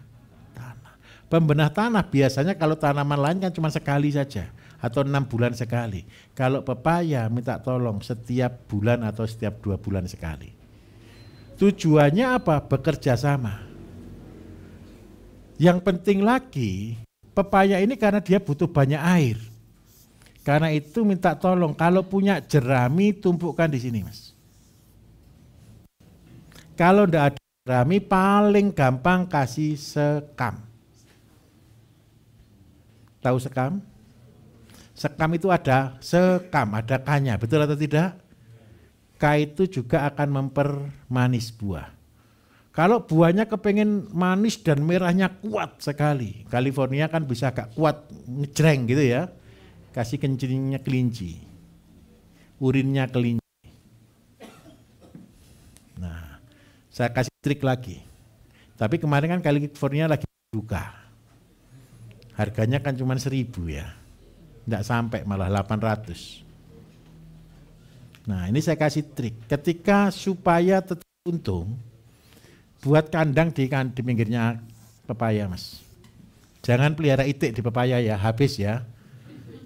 tanah. Pembenah tanah biasanya kalau tanaman lain kan cuma sekali saja atau 6 bulan sekali. Kalau pepaya minta tolong setiap bulan atau setiap 2 bulan sekali. Tujuannya apa? Bekerja sama. Yang penting lagi, pepaya ini karena dia butuh banyak air. Karena itu minta tolong kalau punya jerami tumpukkan di sini, Mas. Kalau enggak ada jerami paling gampang kasih sekam. Tahu sekam? Sekam itu ada sekam, ada K-nya, betul atau tidak? K itu juga akan mempermanis buah. Kalau buahnya kepengen manis dan merahnya kuat sekali, California kan bisa agak kuat, ngejreng gitu ya. Kasih kencingnya kelinci, urinnya kelinci. Nah, saya kasih trik lagi. Tapi kemarin kan California lagi buka. Harganya kan cuma 1.000 ya. Enggak sampai malah 800. Nah, ini saya kasih trik. Ketika supaya tetap untung, buat kandang di pinggirnya pepaya, Mas. Jangan pelihara itik di pepaya ya, habis ya.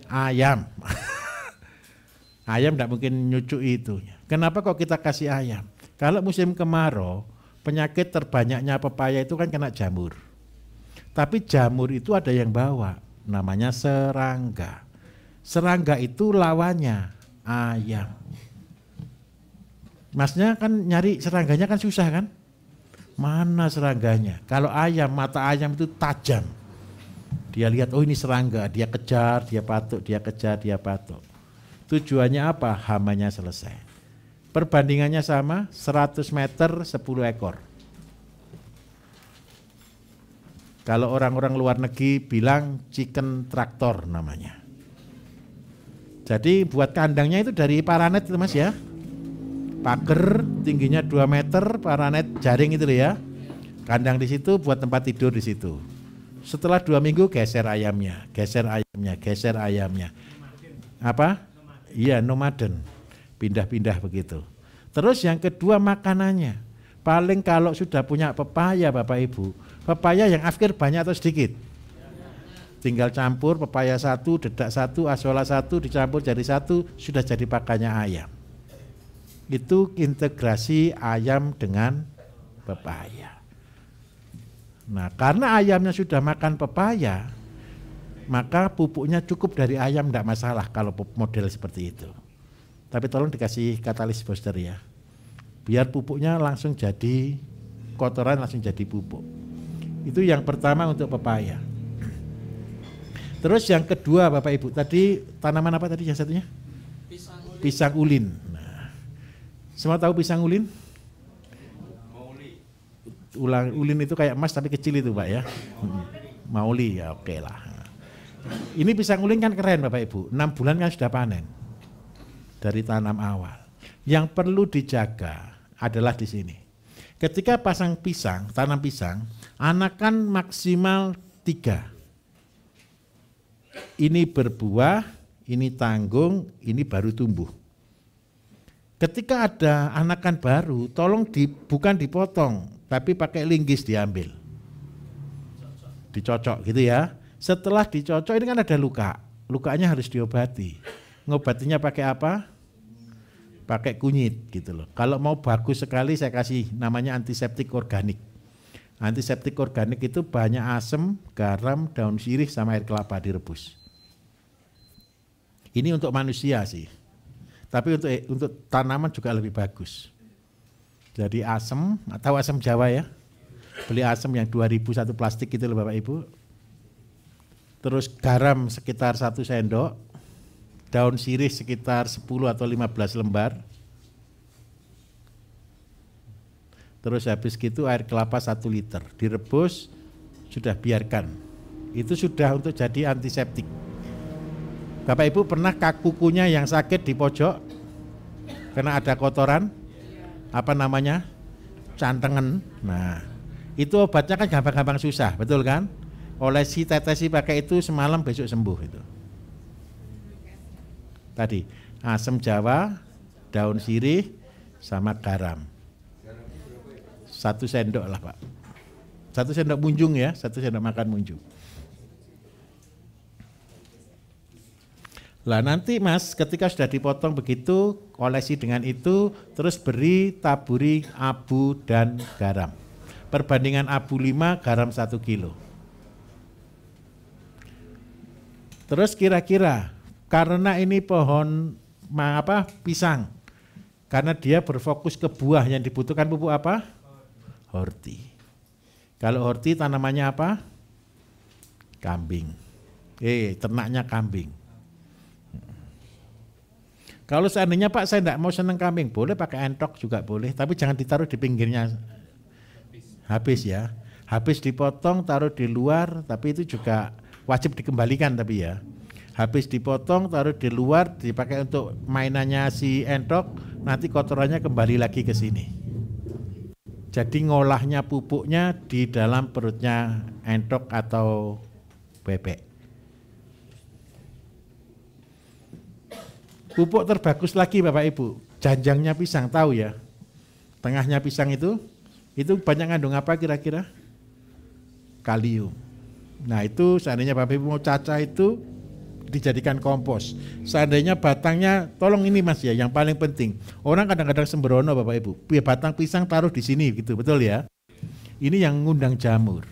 Ayam. Ayam tidak mungkin nyucui itu. Kenapa kok kita kasih ayam? Kalau musim kemarau, penyakit terbanyaknya pepaya itu kan kena jamur. Tapi jamur itu ada yang bawa, namanya serangga. Serangga itu lawannya ayam. Masnya kan nyari serangganya kan susah kan? Mana serangganya? Kalau ayam, mata ayam itu tajam. Dia lihat, oh ini serangga, dia kejar, dia patuk, dia kejar, dia patuk. Tujuannya apa? Hamanya selesai. Perbandingannya sama, 100 meter 10 ekor. Kalau orang-orang luar negeri bilang chicken traktor namanya. Jadi buat kandangnya itu dari paranet itu Mas ya. Pagar tingginya 2 meter, paranet jaring itu ya. Kandang di situ buat tempat tidur di situ. Setelah 2 minggu geser ayamnya, geser ayamnya, geser ayamnya. Apa? Iya, nomaden. Pindah-pindah begitu. Terus yang kedua makanannya. Paling kalau sudah punya pepaya Bapak Ibu, pepaya yang afkir banyak atau sedikit? Tinggal campur pepaya 1, dedak 1, asola 1, dicampur jadi 1, sudah jadi pakannya ayam. Itu integrasi ayam dengan pepaya. Nah, karena ayamnya sudah makan pepaya, maka pupuknya cukup dari ayam, tidak masalah kalau model seperti itu. Tapi tolong dikasih katalis booster ya, biar pupuknya langsung jadi kotoran, langsung jadi pupuk. Itu yang pertama untuk pepaya. Terus yang kedua Bapak Ibu, tadi tanaman apa tadi yang satunya? Pisang ulin. Nah, semua tahu pisang ulin? Ulin itu kayak emas tapi kecil itu Pak ya. Mauli ya oke lah. Ini pisang ulin kan keren Bapak Ibu, 6 bulan kan sudah panen. Dari tanam awal. Yang perlu dijaga adalah di sini. Ketika pasang pisang, tanam pisang, anakan maksimal 3. Ini berbuah, ini tanggung, ini baru tumbuh. Ketika ada anakan baru, tolong bukan dipotong, tapi pakai linggis diambil. Dicocok gitu ya. Setelah dicocok ini kan ada luka. Lukanya harus diobati. Ngobatinya pakai apa? Pakai kunyit gitu loh. Kalau mau bagus sekali saya kasih namanya antiseptik organik. Antiseptik organik itu banyak asam, garam, daun sirih sama air kelapa direbus. Ini untuk manusia sih. Tapi untuk tanaman juga lebih bagus. Jadi asam, atau asam Jawa ya. Beli asam yang 2.000 satu plastik gitu loh Bapak Ibu. Terus garam sekitar 1 sendok. Daun sirih sekitar 10 atau 15 lembar. Terus habis gitu air kelapa 1 liter. Direbus, sudah biarkan. Itu sudah untuk jadi antiseptik. Bapak Ibu pernah kukunya yang sakit di pojok? Karena ada kotoran? apa namanya, cantengan. Nah, itu obatnya kan gampang-gampang susah, betul kan? Olesi, tetesi pakai itu semalam besok sembuh itu. Tadi asam jawa, daun sirih, sama garam. 1 sendok lah Pak. 1 sendok munjung ya, 1 sendok makan munjung. Lah nanti Mas, ketika sudah dipotong begitu, olesi dengan itu, terus taburi abu dan garam. Perbandingan abu 5, garam 1 kilo. Terus kira-kira, karena ini pohon pisang, karena dia berfokus ke buah, yang dibutuhkan pupuk apa? Horti. Kalau horti tanamannya apa? Kambing. Ternaknya kambing. Kalau seandainya Pak saya tidak mau seneng kambing, boleh pakai entok juga boleh, tapi jangan ditaruh di pinggirnya habis ya. Habis dipotong taruh di luar, tapi itu juga wajib dikembalikan tapi ya. Habis dipotong taruh di luar, dipakai untuk mainannya si entok, nanti kotorannya kembali lagi ke sini. Jadi ngolahnya pupuknya di dalam perutnya entok atau bebek. Pupuk terbagus lagi Bapak Ibu, janjangnya pisang, tahu ya? Tengahnya pisang itu banyak ngandung apa kira-kira? Kalium. Nah itu seandainya Bapak Ibu mau cacah itu dijadikan kompos. Seandainya batangnya, tolong ini Mas ya, yang paling penting. Orang kadang-kadang sembrono Bapak Ibu, batang pisang taruh di sini gitu, betul ya? Ini yang ngundang jamur.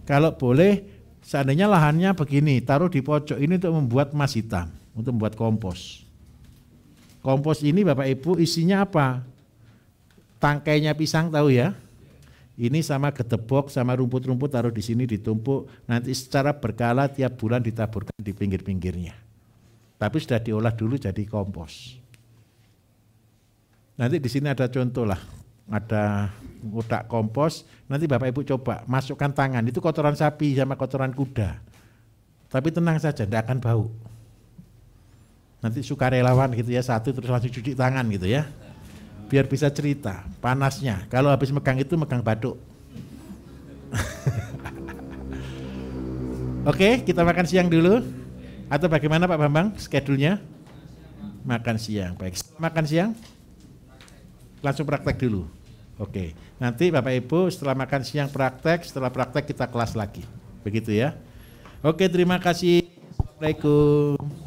Kalau boleh, seandainya lahannya begini, taruh di pojok ini untuk membuat emas hitam, untuk membuat kompos. Kompos ini Bapak Ibu isinya apa? Tangkainya pisang tahu ya? Ini sama gedebok sama rumput-rumput taruh di sini ditumpuk, nanti secara berkala tiap bulan ditaburkan di pinggir-pinggirnya. Tapi sudah diolah dulu jadi kompos. Nanti di sini ada contoh lah, ada kotak kompos. Nanti Bapak Ibu coba masukkan tangan, itu kotoran sapi sama kotoran kuda. Tapi tenang saja, tidak akan bau. Nanti sukarelawan gitu ya, satu terus langsung cuci tangan gitu ya. Biar bisa cerita panasnya. Kalau habis megang itu megang batuk. Oke, kita makan siang dulu. Atau bagaimana Pak Bambang schedule-nya? Makan siang. Baik, makan siang. Langsung praktek dulu. Oke. Nanti Bapak Ibu setelah makan siang praktek, setelah praktek kita kelas lagi. Begitu ya. Oke, terima kasih. Assalamualaikum.